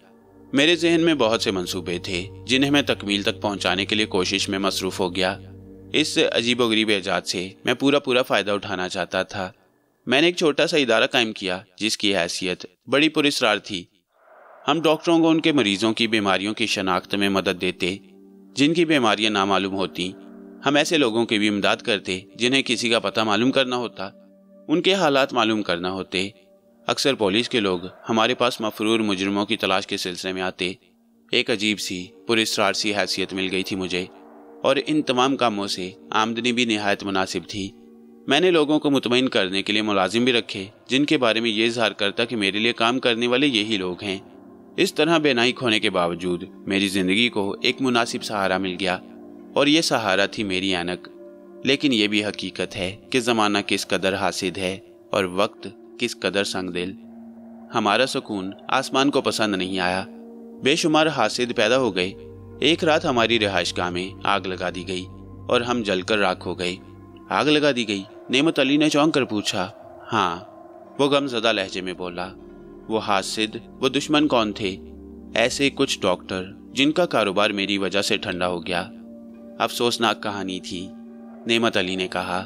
मेरे जहन में बहुत से मंसूबे थे जिन्हें मैं तकमील तक पहुंचाने के लिए कोशिश में मसरूफ हो गया। इस अजीबोगरीब एजाद से मैं पूरा फ़ायदा उठाना चाहता था। मैंने एक छोटा सा इदारा कायम किया जिसकी हैसियत बड़ी पुरस्कार थी। हम डॉक्टरों को उनके मरीजों की बीमारियों की शनाख्त में मदद देते जिनकी बीमारियां नामालूम होती। हम ऐसे लोगों की भी इमदाद करते जिन्हें किसी का पता मालूम करना होता, उनके हालात मालूम करना होते। अक्सर पुलिस के लोग हमारे पास मफरूर मुजरिमों की तलाश के सिलसिले में आते। एक अजीब सी पुरस्कार सी हैसियत मिल गई थी मुझे और इन तमाम कामों से आमदनी भी निहायत मुनासिब थी। मैंने लोगों को मुतमईन करने के लिए मुलाजिम भी रखे जिनके बारे में ये इजहार करता कि मेरे लिए काम करने वाले यही लोग हैं। इस तरह बेनाई होने के बावजूद मेरी जिंदगी को एक मुनासिब सहारा मिल गया और ये सहारा थी मेरी ऐनक। लेकिन ये भी हकीकत है कि ज़माना किस कदर हासिद है और वक्त किस कदर संगदिल। हमारा सुकून आसमान को पसंद नहीं आया। बेशुमार हासिद पैदा हो गए। एक रात हमारी रिहाइशगाह में आग लगा दी गई और हम जलकर राख हो गए। आग लगा दी गई? नेमत अली ने चौंक कर पूछा। हाँ, वो गमज़दा लहजे में बोला। वो हासिद, वो दुश्मन कौन थे? ऐसे कुछ डॉक्टर जिनका कारोबार मेरी वजह से ठंडा हो गया। अफसोसनाक कहानी थी, नेमत अली ने कहा।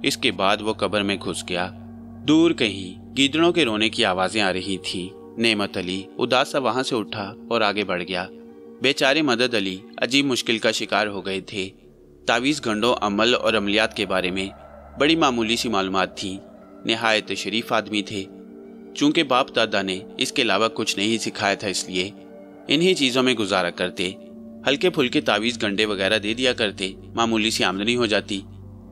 इसके बाद वो कब्र में घुस गया। दूर कहीं गीदड़ों के रोने की आवाजें आ रही थी। नेमत अली उदास सा वहां से उठा और आगे बढ़ गया। बेचारे मदद अली अजीब मुश्किल का शिकार हो गए थे। तावीज़ गंडों, अमल और अमलियात के बारे में बड़ी मामूली सी मालूमात थी। निहायत शरीफ आदमी थे। चूंकि बाप दादा ने इसके अलावा कुछ नहीं सिखाया था, इसलिए इन्हीं चीज़ों में गुजारा करते। हल्के फुल्के तावीज़ गंडे वगैरह दे दिया करते, मामूली सी आमदनी हो जाती।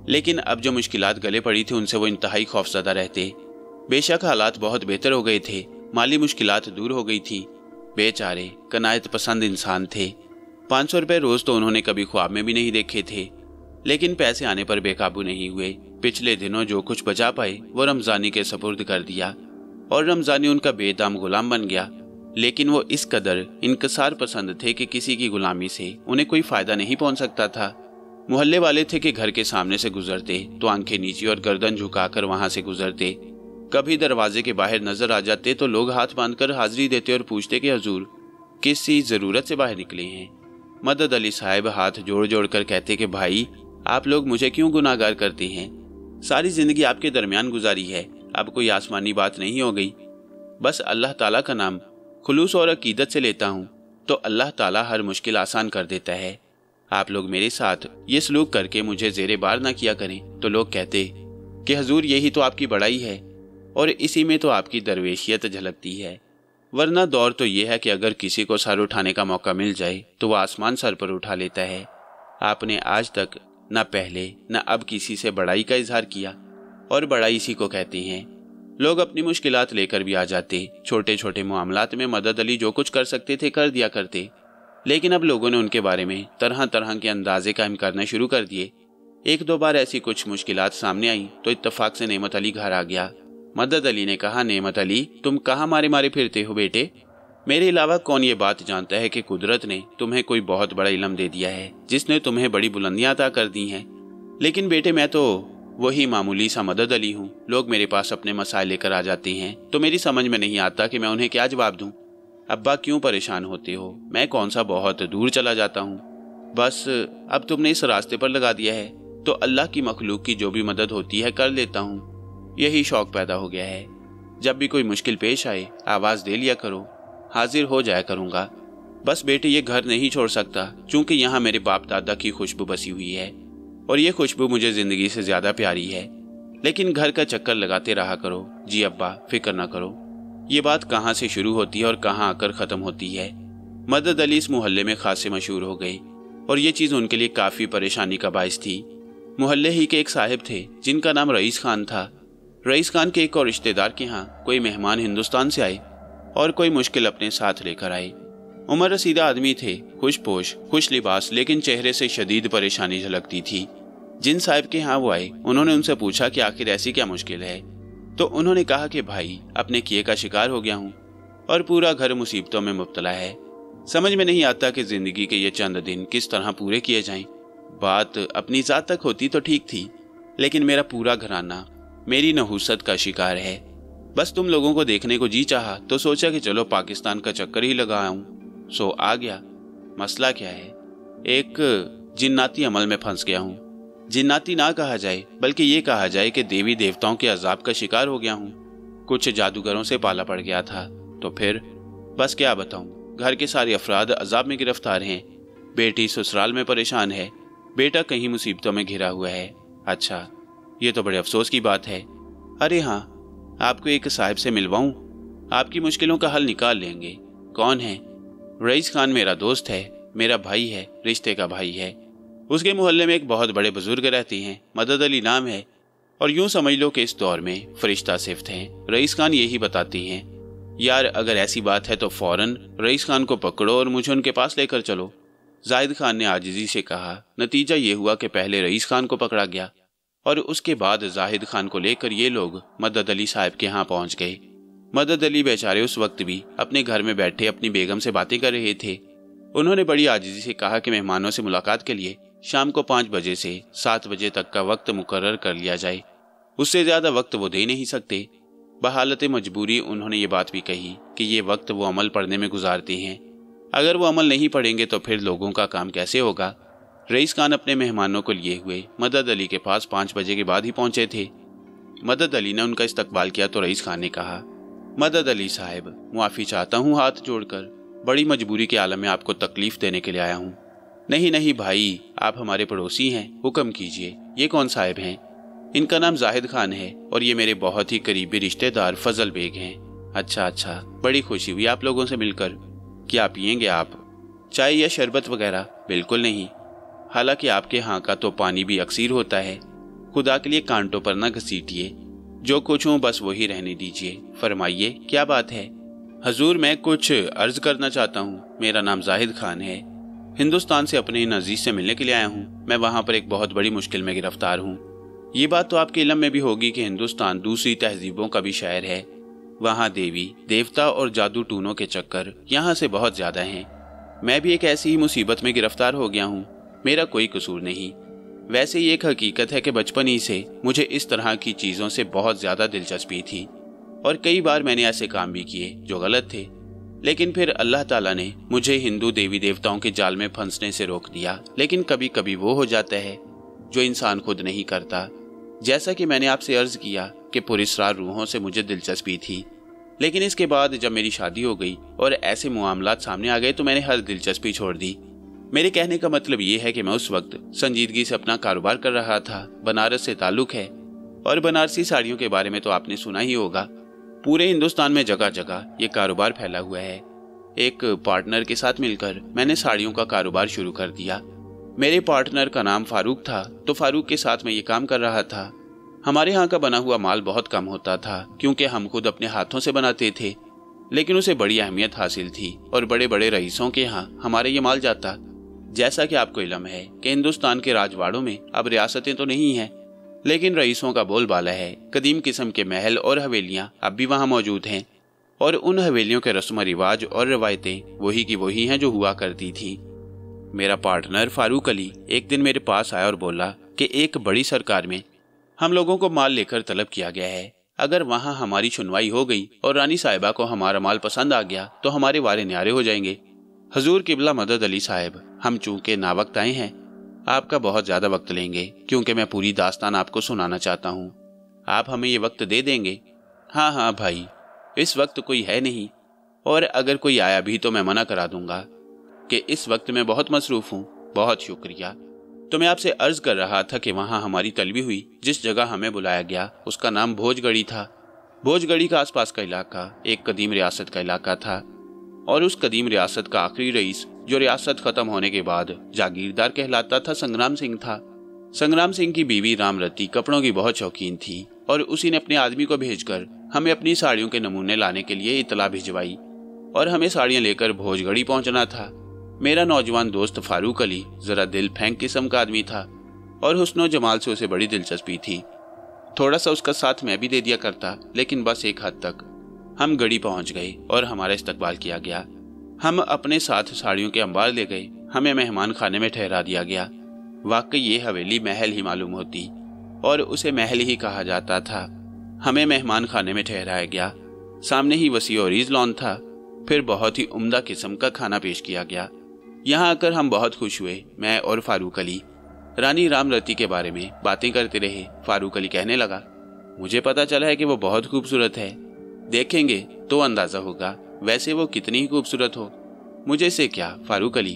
लेकिन अब जो मुश्किलात गले पड़ी थी उनसे वो इंतहाई खौफजदा रहते। बेशक हालात बहुत बेहतर हो गए थे, माली मुश्किलात दूर हो गई थी। बेचारे कनायत पसंद इंसान थे। 500 रुपये रोज़ तो उन्होंने कभी ख्वाब में भी नहीं देखे थे, लेकिन पैसे आने पर बेकाबू नहीं हुए। पिछले दिनों जो कुछ बचा पाए वो रमज़ानी के सपुर्द कर दिया और रमज़ानी उनका बेदाम गुलाम बन गया। लेकिन वो इस कदर इनकसार पसंद थे कि किसी की गुलामी से उन्हें कोई फ़ायदा नहीं पहुंच सकता था। मोहल्ले वाले थे कि घर के सामने से गुजरते तो आंखें नीची और गर्दन झुकाकर वहां से गुजरते। कभी दरवाजे के बाहर नजर आ जाते तो लोग हाथ बांधकर हाजिरी देते और पूछते कि हुजूर किसी ज़रूरत से बाहर निकले हैं। मदद अली साहब हाथ जोड़ जोड़ कर कहते कि भाई, आप लोग मुझे क्यों गुनाहगार करते हैं? सारी ज़िंदगी आपके दरमियान गुजारी है, अब कोई आसमानी बात नहीं हो गई। बस अल्लाह ताला का नाम खुलूस और अकीदत से लेता हूँ तो अल्लाह ताला हर मुश्किल आसान कर देता है। आप लोग मेरे साथ ये सलूक करके मुझे ज़ेरे बार ना किया करें तो लोग कहते कि हुजूर यही तो आपकी बड़ाई है और इसी में तो आपकी दरवेशियत झलकती है। वरना दौर तो ये है कि अगर किसी को सर उठाने का मौका मिल जाए तो वह आसमान सर पर उठा लेता है। आपने आज तक न पहले न अब किसी से बड़ाई का इजहार किया और बड़ाई इसी को कहते हैं। लोग अपनी मुश्किलात लेकर भी आ जाते। छोटे छोटे मामलात में मदद अली जो कुछ कर सकते थे कर दिया करते, लेकिन अब लोगों ने उनके बारे में तरह तरह के अंदाजे कायम करना शुरू कर दिए। एक दो बार ऐसी कुछ मुश्किलात सामने आई तो इत्तफाक से नेमत अली घर आ गया। मदद अली ने कहा, नेमत अली तुम कहाँ मारे मारे फिरते हो बेटे? मेरे अलावा कौन ये बात जानता है कि कुदरत ने तुम्हें कोई बहुत बड़ा इल्म दे दिया है जिसने तुम्हें बड़ी बुलंदियां अता कर दी हैं। लेकिन बेटे मैं तो वही मामूली सा मदद अली हूँ। लोग मेरे पास अपने मसाइल लेकर आ जाते हैं तो मेरी समझ में नहीं आता कि मैं उन्हें क्या जवाब दूँ। अब्बा क्यों परेशान होते हो? मैं कौन सा बहुत दूर चला जाता हूँ। बस अब तुमने इस रास्ते पर लगा दिया है तो अल्लाह की मखलूक की जो भी मदद होती है कर लेता हूँ। यही शौक पैदा हो गया है। जब भी कोई मुश्किल पेश आए आवाज़ दे लिया करो, हाजिर हो जाया करूँगा। बस बेटे ये घर नहीं छोड़ सकता क्योंकि यहाँ मेरे बाप दादा की खुशबू बसी हुई है और ये खुशबू मुझे ज़िंदगी से ज़्यादा प्यारी है। लेकिन घर का चक्कर लगाते रहा करो। जी अब्बा फिक्र ना करो। ये बात कहाँ से शुरू होती है और कहाँ आकर ख़त्म होती है। मदद अली इस मोहल्ले में खासे मशहूर हो गए और ये चीज़ उनके लिए काफ़ी परेशानी का बायस थी। मोहल्ले ही के एक साहिब थे जिनका नाम रईस खान था। रईस खान के एक और रिश्तेदार के यहाँ कोई मेहमान हिंदुस्तान से आए और कोई मुश्किल अपने साथ लेकर आए। उम्र रसीदा आदमी थे, खुशपोश खुश लिबास, लेकिन चेहरे से शदीद परेशानी झलकती थी। जिन साहब के यहाँ वो आए उन्होंने उनसे पूछा कि आखिर ऐसी क्या मुश्किल है। तो उन्होंने कहा कि भाई, अपने किए का शिकार हो गया हूँ और पूरा घर मुसीबतों में मुब्तला है। समझ में नहीं आता कि जिंदगी के ये चंद दिन किस तरह पूरे किए जाएं। बात अपनी जात तक होती तो ठीक थी, लेकिन मेरा पूरा घराना मेरी नहुसत का शिकार है। बस तुम लोगों को देखने को जी चाहा तो सोचा कि चलो पाकिस्तान का चक्कर ही लगा आऊं। सो आ गया। मसला क्या है, एक जिन्नाती अमल में फंस गया हूँ। जिन्नाती ना कहा जाए बल्कि ये कहा जाए कि देवी देवताओं के अजाब का शिकार हो गया हूँ। कुछ जादूगरों से पाला पड़ गया था। तो फिर बस क्या बताऊं, घर के सारे अफराद अजाब में गिरफ्तार हैं। बेटी ससुराल में परेशान है, बेटा कहीं मुसीबतों में घिरा हुआ है। अच्छा, ये तो बड़े अफसोस की बात है। अरे हाँ, आपको एक साहिब से मिलवाऊं, आपकी मुश्किलों का हल निकाल लेंगे। कौन है? रईस खान मेरा दोस्त है, मेरा भाई है, रिश्ते का भाई है। उसके मोहल्ले में एक बहुत बड़े बुजुर्ग रहते हैं, मदद अली नाम है, और यूं समझ लो कि इस दौर में फरिश्ता सिफ्त हैं। रईस खान यही बताती हैं। यार, अगर ऐसी बात है तो फौरन रईस खान को पकड़ो और मुझे उनके पास लेकर चलो। जाहिद खान ने आजिजी से कहा। नतीजा ये हुआ कि पहले रईस खान को पकड़ा गया और उसके बाद जाहिद खान को लेकर ये लोग मदद अली साहब के यहाँ पहुंच गए। मदद अली बेचारे उस वक्त भी अपने घर में बैठे अपनी बेगम से बातें कर रहे थे। उन्होंने बड़ी आजिजी से कहा कि मेहमानों से मुलाकात के लिए शाम को 5 बजे से 7 बजे तक का वक्त मुकर्रर कर लिया जाए। उससे ज्यादा वक्त वो दे नहीं सकते। बहालत मजबूरी उन्होंने ये बात भी कही कि ये वक्त वो अमल पढ़ने में गुजारते हैं। अगर वो अमल नहीं पढ़ेंगे तो फिर लोगों का काम कैसे होगा। रईस खान अपने मेहमानों को लिए हुए मदद अली के पास 5 बजे के बाद ही पहुंचे थे। मदद अली ने उनका इस्तकबाल किया तो रईस खान ने कहा, मदद अली साहब, मुआफ़ी चाहता हूँ हाथ जोड़कर, बड़ी मजबूरी के आलम में आपको तकलीफ देने के लिए आया हूँ। नहीं नहीं भाई, आप हमारे पड़ोसी हैं, हुक्म कीजिए। ये कौन साहब हैं? इनका नाम जाहिद खान है और ये मेरे बहुत ही करीबी रिश्तेदार फजल बेग हैं। अच्छा अच्छा, बड़ी खुशी हुई आप लोगों से मिलकर। क्या पियेंगे आप? चाय या शरबत वगैरह? बिल्कुल नहीं, हालांकि आपके यहाँ का तो पानी भी अक्सीर होता है। खुदा के लिए कांटों पर न घसीटिए, जो कुछ हूँ बस वही रहने दीजिए। फरमाइए, क्या बात है? हजूर, मैं कुछ अर्ज करना चाहता हूँ। मेरा नाम जाहिद खान है, हिंदुस्तान से अपने इन अजीज से मिलने के लिए आया हूँ। मैं वहाँ पर एक बहुत बड़ी मुश्किल में गिरफ्तार हूँ। ये बात तो आपके इल्म में भी होगी कि हिंदुस्तान दूसरी तहजीबों का भी शहर है। वहाँ देवी देवता और जादू टूनों के चक्कर यहाँ से बहुत ज्यादा हैं। मैं भी एक ऐसी ही मुसीबत में गिरफ्तार हो गया हूँ। मेरा कोई कसूर नहीं। वैसे ही एक हकीकत है कि बचपन ही से मुझे इस तरह की चीज़ों से बहुत ज़्यादा दिलचस्पी थी और कई बार मैंने ऐसे काम भी किए जो गलत थे, लेकिन फिर अल्लाह ताला ने मुझे हिंदू देवी देवताओं के जाल में फंसने से रोक दिया। लेकिन कभी कभी वो हो जाता है जो इंसान खुद नहीं करता। जैसा कि मैंने आपसे अर्ज किया कि पुरस्रार रूहों से मुझे दिलचस्पी थी, लेकिन इसके बाद जब मेरी शादी हो गई और ऐसे मामलात सामने आ गए तो मैंने हर दिलचस्पी छोड़ दी। मेरे कहने का मतलब ये है कि मैं उस वक्त संजीदगी से अपना कारोबार कर रहा था। बनारस से ताल्लुक है और बनारसी साड़ियों के बारे में तो आपने सुना ही होगा। पूरे हिंदुस्तान में जगह जगह ये कारोबार फैला हुआ है। एक पार्टनर के साथ मिलकर मैंने साड़ियों का कारोबार शुरू कर दिया। मेरे पार्टनर का नाम फारूक था, तो फारूक के साथ मैं ये काम कर रहा था। हमारे यहाँ का बना हुआ माल बहुत कम होता था क्योंकि हम खुद अपने हाथों से बनाते थे, लेकिन उसे बड़ी अहमियत हासिल थी और बड़े बड़े रईसों के यहाँ हमारे ये माल जाता। जैसा कि आपको इल्म है कि हिंदुस्तान के राजवाड़ों में अब रियासतें तो नहीं हैं, लेकिन रईसों का बोलबाला है। कदीम किस्म के महल और हवेलियां अब भी वहां मौजूद हैं और उन हवेलियों के रस्म रिवाज और रवायतें वही की वही हैं जो हुआ करती थी। मेरा पार्टनर फारूक अली एक दिन मेरे पास आया और बोला कि एक बड़ी सरकार में हम लोगों को माल लेकर तलब किया गया है। अगर वहां हमारी सुनवाई हो गई और रानी साहिबा को हमारा माल पसंद आ गया तो हमारे वारे न्यारे हो जाएंगे। हजूर किबला मदद अली साहब, हम चूंकि नावक्त आए हैं, आपका बहुत ज्यादा वक्त लेंगे क्योंकि मैं पूरी दास्तान आपको सुनाना चाहता हूँ। आप हमें ये वक्त दे देंगे? हाँ हाँ भाई, इस वक्त कोई है नहीं, और अगर कोई आया भी तो मैं मना करा दूंगा कि इस वक्त मैं बहुत मसरूफ हूँ। बहुत शुक्रिया। तो मैं आपसे अर्ज कर रहा था कि वहाँ हमारी तलबी हुई। जिस जगह हमें बुलाया गया उसका नाम भोजगढ़ी था। भोजगढ़ी का आसपास का इलाका एक कदीम रियासत का इलाका था और उस कदीम रियासत का आखिरी रईस जो रियासत खत्म होने के बाद जागीरदार कहलाता था संग्राम सिंह था। संग्राम सिंह की बीवी रामरती कपड़ों की बहुत शौकीन थी और उसी ने अपने आदमी को भेजकर हमें अपनी साड़ियों के नमूने लाने के लिए इतला भिजवाई और हमें साड़ियां लेकर भोजगढ़ी पहुंचना था। मेरा नौजवान दोस्त फारूक अली जरा दिल फेंक किस्म का आदमी था और हुस्न जमाल से उसे बड़ी दिलचस्पी थी। थोड़ा सा उसका साथ मैं भी दे दिया करता, लेकिन बस एक हद तक। हम गढ़ी पहुंच गए और हमारा इस्तकबाल किया गया। हम अपने साथ साड़ियों के अंबार ले गए। हमें मेहमान खाने में ठहरा दिया गया। वाकई ये हवेली महल ही मालूम होती और उसे महल ही कहा जाता था। हमें मेहमान खाने में ठहराया गया। सामने ही वसी और ईज लॉन था। फिर बहुत ही उम्दा किस्म का खाना पेश किया गया। यहाँ आकर हम बहुत खुश हुए। मैं और फारूक अली रानी रामरती के बारे में बातें करते रहे। फारूक अली कहने लगा, मुझे पता चला है कि वो बहुत खूबसूरत है। देखेंगे तो अंदाजा होगा, वैसे वो कितनी ही खूबसूरत हो। मुझे से क्या फारूक अली?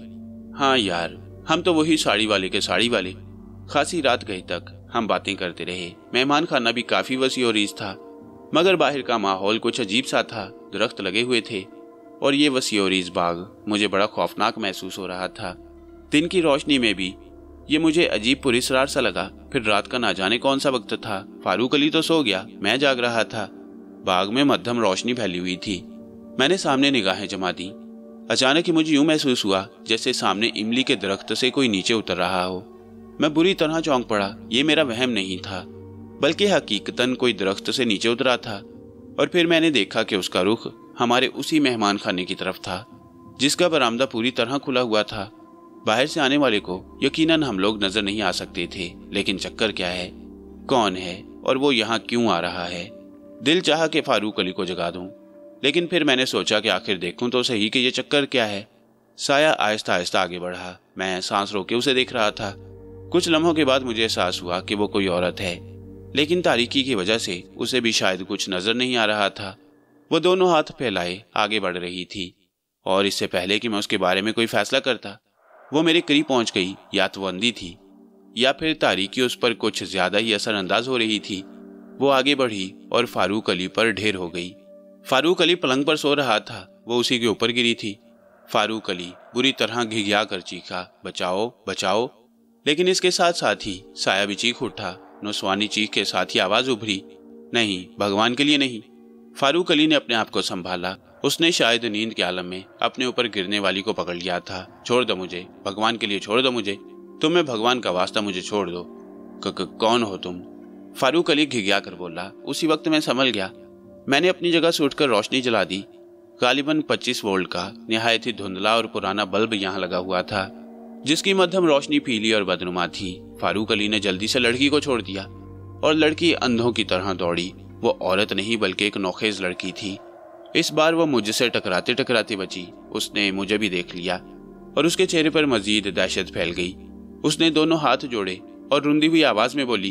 हाँ यार, हम तो वही साड़ी वाले के साड़ी वाले। खासी रात गए तक हम बातें करते रहे। मेहमान खाना भी काफी वसी और रीज था, मगर बाहर का माहौल कुछ अजीब सा था। दरख्त लगे हुए थे और ये वसी और रीज बाग मुझे बड़ा खौफनाक महसूस हो रहा था। दिन की रोशनी में भी ये मुझे अजीब पुरस्रार सा लगा। फिर रात का ना जाने कौन सा वक्त था। फारूक अली तो सो गया, मैं जाग रहा था। बाग में मध्यम रोशनी फैली हुई थी। मैंने सामने निगाहें जमा दी। अचानक ही मुझे यूं महसूस हुआ जैसे सामने इमली के दरख्त से कोई नीचे उतर रहा हो। मैं बुरी तरह चौंक पड़ा। ये मेरा वहम नहीं था, बल्कि हकीकतन कोई दरख्त से नीचे उतरा था। और फिर मैंने देखा कि उसका रुख हमारे उसी मेहमान खाने की तरफ था, जिसका बरामदा पूरी तरह खुला हुआ था। बाहर से आने वाले को यकीनन हम लोग नजर नहीं आ सकते थे, लेकिन चक्कर क्या है, कौन है और वो यहाँ क्यों आ रहा है? दिल चाहा कि फारूक अली को जगा दूं, लेकिन फिर मैंने सोचा कि आखिर देखूं तो सही कि ये चक्कर क्या है। साया आहिस्ता आहिस्ता आगे बढ़ा। मैं सांस रोके उसे देख रहा था। कुछ लम्हों के बाद मुझे एहसास हुआ कि वो कोई औरत है, लेकिन तारीकी की वजह से उसे भी शायद कुछ नजर नहीं आ रहा था। वो दोनों हाथ फैलाए आगे बढ़ रही थी, और इससे पहले कि मैं उसके बारे में कोई फैसला करता, वो मेरे करीब पहुंच गई। या तो अंधी थी या फिर तारीकी उस पर कुछ ज्यादा ही असरअंदाज हो रही थी। वो आगे बढ़ी और फारूक अली पर ढेर हो गई। फारूक अली पलंग पर सो रहा था, वो उसी के ऊपर गिरी थी। फारूक अली बुरी तरह घिघिया कर चीखा, बचाओ बचाओ। लेकिन इसके साथ साथ ही साया भी चीख उठा। नुस्वानी चीख के साथ ही आवाज उभरी, नहीं, भगवान के लिए नहीं। फारूक अली ने अपने आप को संभाला। उसने शायद नींद के आलम में अपने ऊपर गिरने वाली को पकड़ लिया था। छोड़ दो मुझे, भगवान के लिए छोड़ दो मुझे, तुम्हें भगवान का वास्ता, मुझे छोड़ दो। कौन हो तुम? फारूक अली घिघिया कर बोला। उसी वक्त मैं संभल गया। मैंने अपनी जगह से उठकर रोशनी जला दी। गालिबन 25 वोल्ट का निहायत ही धुंधला और पुराना बल्ब यहाँ लगा हुआ था, जिसकी मध्यम रोशनी पीली और बदनुमा थी। फारूक अली ने जल्दी से लड़की को छोड़ दिया और लड़की अंधों की तरह दौड़ी। वो औरत नहीं बल्कि एक नौखेज लड़की थी। इस बार वो मुझसे टकराते टकराते बची। उसने मुझे भी देख लिया और उसके चेहरे पर मजीद दहशत फैल गई। उसने दोनों हाथ जोड़े और रुंधी हुई आवाज में बोली,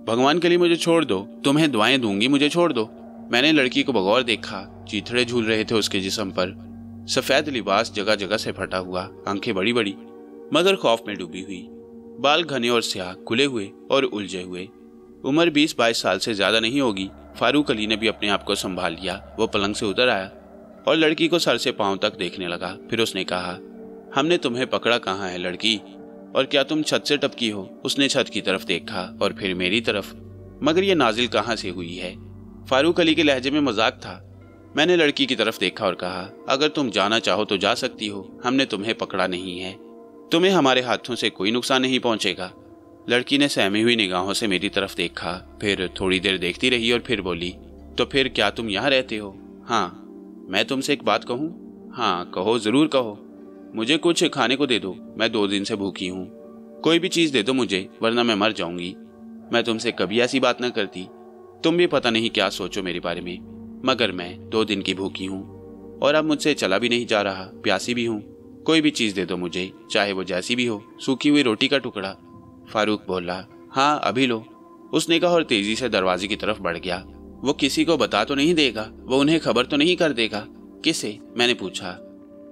भगवान के लिए मुझे छोड़ दो, तुम्हें दुआएं दूंगी, मुझे छोड़ दो। मैंने लड़की को बगौर देखा। चीथड़े झूल रहे थे उसके जिस्म पर। सफेद लिबास जगह जगह से फटा हुआ, आंखें बड़ी बड़ी मगर खौफ में डूबी हुई, बाल घने और स्याह, खुले हुए और उलझे हुए। उम्र 20-22 साल से ज्यादा नहीं होगी। फारूक अली ने भी अपने आप को संभाल लिया। वो पलंग से उतर आया और लड़की को सर से पांव तक देखने लगा। फिर उसने कहा, हमने तुम्हें पकड़ा कहाँ है लड़की, और क्या तुम छत से टपकी हो? उसने छत की तरफ देखा और फिर मेरी तरफ, मगर ये नाजिल कहाँ से हुई है? फारूक अली के लहजे में मजाक था। मैंने लड़की की तरफ देखा और कहा, अगर तुम जाना चाहो तो जा सकती हो, हमने तुम्हें पकड़ा नहीं है, तुम्हें हमारे हाथों से कोई नुकसान नहीं पहुंचेगा। लड़की ने सहमी हुई निगाहों से मेरी तरफ देखा, फिर थोड़ी देर देखती रही और फिर बोली, तो फिर क्या तुम यहाँ रहते हो? हाँ। मैं तुमसे एक बात कहूँ? हाँ कहो, जरूर कहो। मुझे कुछ खाने को दे दो, मैं 2 दिन से भूखी हूँ। कोई भी चीज दे दो मुझे, वरना मैं मर जाऊंगी। मैं तुमसे कभी ऐसी बात न करती। तुम भी पता नहीं क्या सोचो मेरे बारे में, मगर मैं 2 दिन की भूखी हूँ और अब मुझसे चला भी नहीं जा रहा, प्यासी भी हूँ। कोई भी चीज दे दो मुझे, चाहे वो जैसी भी हो, सूखी हुई रोटी का टुकड़ा। फारूक बोला, हाँ अभी लो। उसने कहा और तेजी से दरवाजे की तरफ बढ़ गया। वो किसी को बता तो नहीं देगा? वो उन्हें खबर तो नहीं कर देगा? किसे? मैंने पूछा।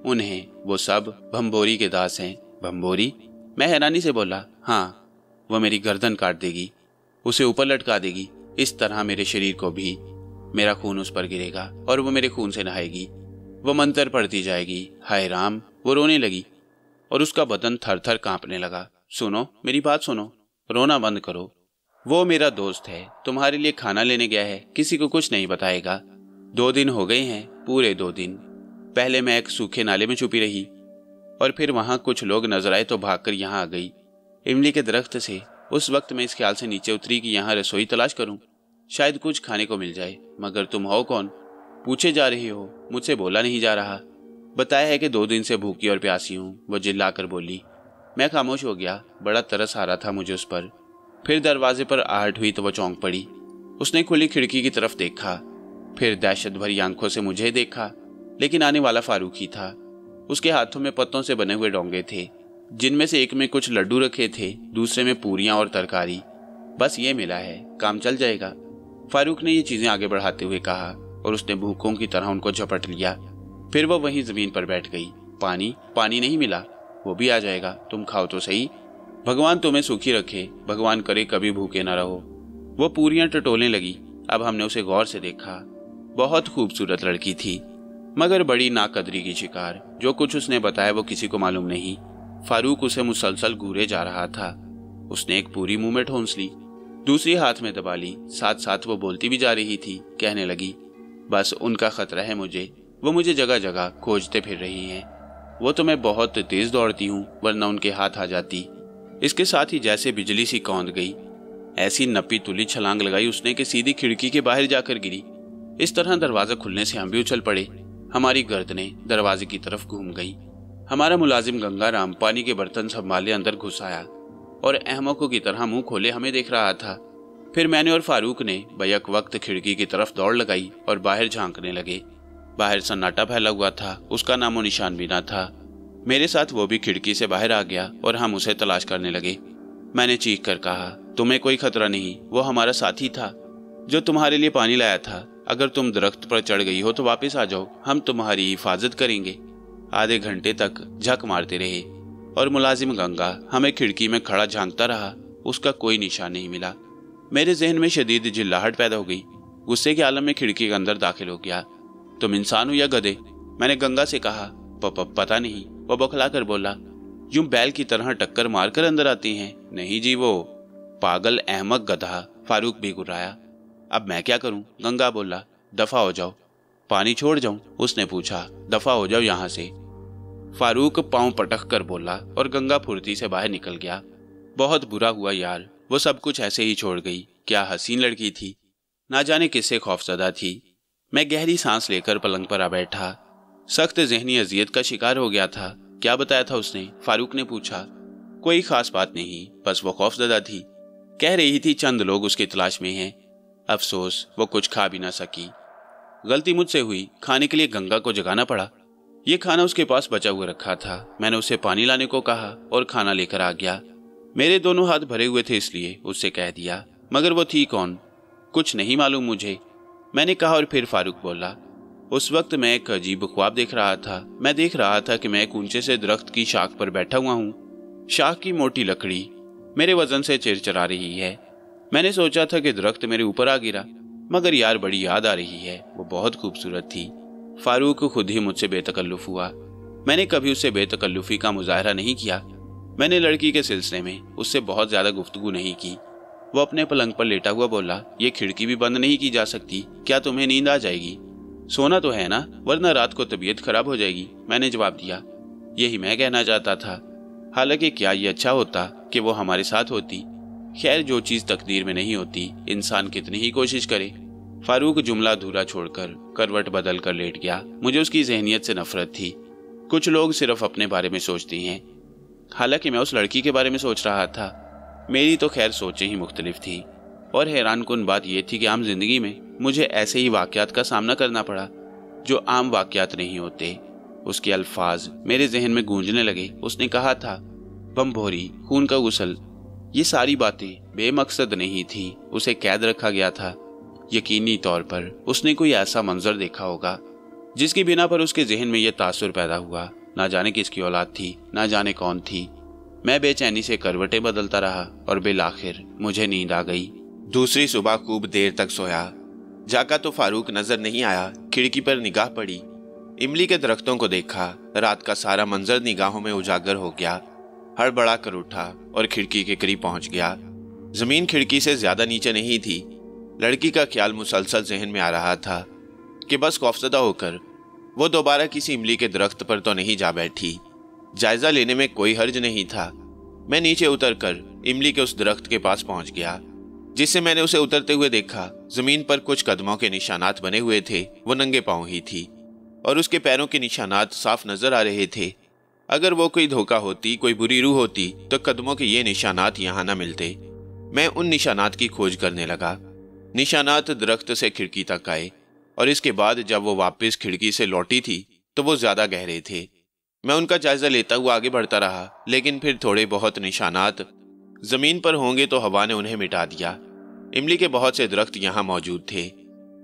उन्हें, वो सब भंबोरी के दास हैं। भंबोरी? मैं हैरानी से बोला, हाँ। वो मेरी गर्दन काट देगी, उसे ऊपर लटका देगी, इस तरह मेरे शरीर को भी। मेरा खून उस पर गिरेगा और वो मेरे खून से नहाएगी। वो मंतर पढ़ती जाएगी। हाय राम! वो रोने लगी और उसका बदन थर थर कांपने लगा। सुनो, मेरी बात सुनो, रोना बंद करो। वो मेरा दोस्त है, तुम्हारे लिए खाना लेने गया है, किसी को कुछ नहीं बताएगा। 2 दिन हो गए हैं, पूरे 2 दिन। पहले मैं एक सूखे नाले में छुपी रही और फिर वहां कुछ लोग नजर आए तो भागकर यहाँ आ गई। इमली के दरख्त से उस वक्त मैं इस ख्याल से नीचे उतरी कि यहाँ रसोई तलाश करूं, शायद कुछ खाने को मिल जाए। मगर तुम हो कौन? पूछे जा रही हो। मुझसे बोला नहीं जा रहा। बताया है कि 2 दिन से भूखी और प्यासी हूँ, वो चिल्ला कर बोली। मैं खामोश हो गया। बड़ा तरस आ रहा था मुझे उस पर। फिर दरवाजे पर आहट हुई तो वो चौंक पड़ी। उसने खुली खिड़की की तरफ देखा, फिर दहशत भरी आंखों से मुझे देखा, लेकिन आने वाला फारूक ही था। उसके हाथों में पत्तों से बने हुए डोंगे थे, जिनमें से एक में कुछ लड्डू रखे थे, दूसरे में पूरियां और तरकारी। बस ये मिला है, काम चल जाएगा। फारूक ने ये चीजें आगे बढ़ाते हुए कहा और उसने भूखों की तरह उनको झपट लिया। फिर वो वहीं जमीन पर बैठ गई। पानी नहीं मिला, वो भी आ जाएगा, तुम खाओ तो सही। भगवान तुम्हें सुखी रखे, भगवान करे कभी भूखे ना रहो। वो पूरियां टटोलने लगी। अब हमने उसे गौर से देखा। बहुत खूबसूरत लड़की थी, मगर बड़ी नाकदरी की शिकार। जो कुछ उसने बताया वो किसी को मालूम नहीं। फारूक उसे मुसलसल घूरे जा रहा था। उसने एक पूरी मुंह में ठोंस ली, दूसरी हाथ में दबा ली। साथ साथ वो बोलती भी जा रही थी। कहने लगी, बस उनका खतरा है मुझे, वो मुझे जगह जगह खोजते फिर रही हैं। वो तो मैं बहुत तेज दौड़ती हूँ, वरना उनके हाथ आ जाती। इसके साथ ही जैसे बिजली सी कौंध गई। ऐसी नपी तुली छलांग लगाई उसने कि सीधी खिड़की के बाहर जाकर गिरी। इस तरह दरवाजा खुलने से हम भी उछल पड़े। हमारी गर्दनें दरवाजे की तरफ घूम गई। हमारा मुलाजिम गंगाराम पानी के बर्तन संभाले अंदर घुस आया और अहमकों की तरह मुंह खोले हमें देख रहा था। फिर मैंने और फारूक ने बैक वक्त खिड़की की तरफ दौड़ लगाई और बाहर झांकने लगे। बाहर सन्नाटा फैला हुआ था, उसका नामो निशान भी ना था। मेरे साथ वो भी खिड़की से बाहर आ गया और हम उसे तलाश करने लगे। मैंने चीख कर कहा, तुम्हें कोई खतरा नहीं, वो हमारा साथी था जो तुम्हारे लिए पानी लाया था। अगर तुम दरख्त पर चढ़ गई हो तो वापस आ जाओ, हम तुम्हारी हिफाजत करेंगे। आधे घंटे तक झक मारते रहे और मुलाजिम गंगा हमें खिड़की में खड़ा झांकता रहा। उसका कोई निशान नहीं मिला। मेरे जहन में शदीद जिल्लाहट पैदा हो गई। गुस्से के आलम में खिड़की के अंदर दाखिल हो गया। तुम इंसान हो या गधे? मैंने गंगा से कहा। पता नहीं, वो बौखला कर बोला। यूं बैल की तरह टक्कर मारकर अंदर आती हैं? नहीं जी, वो पागल अहमक गधा। फारूक भी गुर्राया। अब मैं क्या करूं? गंगा बोला। दफा हो जाओ। पानी छोड़ जाऊं? उसने पूछा। दफा हो जाओ यहां से, फारूक पांव पटक कर बोला और गंगा फुर्ती से बाहर निकल गया। बहुत बुरा हुआ यार, वो सब कुछ ऐसे ही छोड़ गई। क्या हसीन लड़की थी, ना जाने किससे खौफजदा थी। मैं गहरी सांस लेकर पलंग पर आ बैठा। सख्त जहनी अजियत का शिकार हो गया था। क्या बताया था उसने? फारूक ने पूछा। कोई खास बात नहीं, बस वो खौफजदा थी। कह रही थी चंद लोग उसकी तलाश में हैं। अफसोस वो कुछ खा भी ना सकी। गलती मुझसे हुई, खाने के लिए गंगा को जगाना पड़ा। ये खाना उसके पास बचा हुआ रखा था। मैंने उसे पानी लाने को कहा और खाना लेकर आ गया। मेरे दोनों हाथ भरे हुए थे इसलिए उससे कह दिया, मगर वो थी कौन? कुछ नहीं मालूम मुझे, मैंने कहा। और फिर फारूक बोला, उस वक्त मैं एक अजीब ख्वाब देख रहा था। मैं देख रहा था कि मैं एक ऊंचे से दरख्त की शाख पर बैठा हुआ हूँ। शाख की मोटी लकड़ी मेरे वजन से चिरचिरा रही है। मैंने सोचा था कि दरख्त मेरे ऊपर आ गिरा, मगर यार बड़ी याद आ रही है, वो बहुत खूबसूरत थी। फारूक खुद ही मुझसे बेतकल्लुफ हुआ। मैंने कभी उससे बेतकल्लुफी का मुजाहरा नहीं किया। मैंने लड़की के सिलसिले में उससे बहुत ज्यादा गुफ्तगू नहीं की। वो अपने पलंग पर लेटा हुआ बोला, ये खिड़की भी बंद नहीं की जा सकती? क्या तुम्हें नींद आ जाएगी? सोना तो है ना, वरना रात को तबीयत खराब हो जाएगी। मैंने जवाब दिया, यही मैं कहना चाहता था। हालांकि क्या ये अच्छा होता कि वो हमारे साथ होती। खैर, जो चीज तकदीर में नहीं होती, इंसान कितनी ही कोशिश करे। फारूक जुमला अधूरा छोड़कर करवट बदल कर लेट गया। मुझे उसकी जहनियत से नफरत थी। कुछ लोग सिर्फ अपने बारे में सोचते हैं, हालांकि मैं उस लड़की के बारे में सोच रहा था। मेरी तो खैर सोचें ही मुख्तलिफ थी। और हैरान कुन बात यह थी कि आम जिंदगी में मुझे ऐसे ही वाकयात का सामना करना पड़ा जो आम वाकयात नहीं होते। उसके अल्फाज मेरे जहन में गूंजने लगे। उसने कहा था, बमभोरी, खून का गुसल, ये सारी बातें बेमकसद नहीं थी। उसे कैद रखा गया था। यकीनी तौर पर उसने कोई ऐसा मंजर देखा होगा जिसकी बिना पर उसके जहन में यह तासुर पैदा हुआ। ना जाने किसकी औलाद थी, ना जाने कौन थी। मैं बेचैनी से करवटें बदलता रहा और बिलाखिर मुझे नींद आ गई। दूसरी सुबह खूब देर तक सोया। जागा तो फारूक नजर नहीं आया। खिड़की पर निगाह पड़ी, इमली के दरख्तों को देखा। रात का सारा मंजर निगाहों में उजागर हो गया। हड़बड़ा कर उठा और खिड़की के करीब पहुंच गया। जमीन खिड़की से ज्यादा नीचे नहीं थी। लड़की का ख्याल मुसलसल जहन में आ रहा था कि बस खौफजदा होकर वो दोबारा किसी इमली के दरख्त पर तो नहीं जा बैठी। जायजा लेने में कोई हर्ज नहीं था। मैं नीचे उतरकर इमली के उस दरख्त के पास पहुंच गया जिससे मैंने उसे उतरते हुए देखा। जमीन पर कुछ कदमों के निशानात बने हुए थे। वो नंगे पांव ही थी और उसके पैरों के निशानात साफ नजर आ रहे थे। अगर वो कोई धोखा होती, कोई बुरी रूह होती तो कदमों के ये निशानात यहाँ न मिलते। मैं उन निशानात की खोज करने लगा। निशानात दरख्त से खिड़की तक आए और इसके बाद जब वो वापस खिड़की से लौटी थी तो वो ज्यादा गहरे थे। मैं उनका जायजा लेता हुआ आगे बढ़ता रहा, लेकिन फिर थोड़े बहुत निशानात जमीन पर होंगे तो हवा ने उन्हें मिटा दिया। इमली के बहुत से दरख्त यहाँ मौजूद थे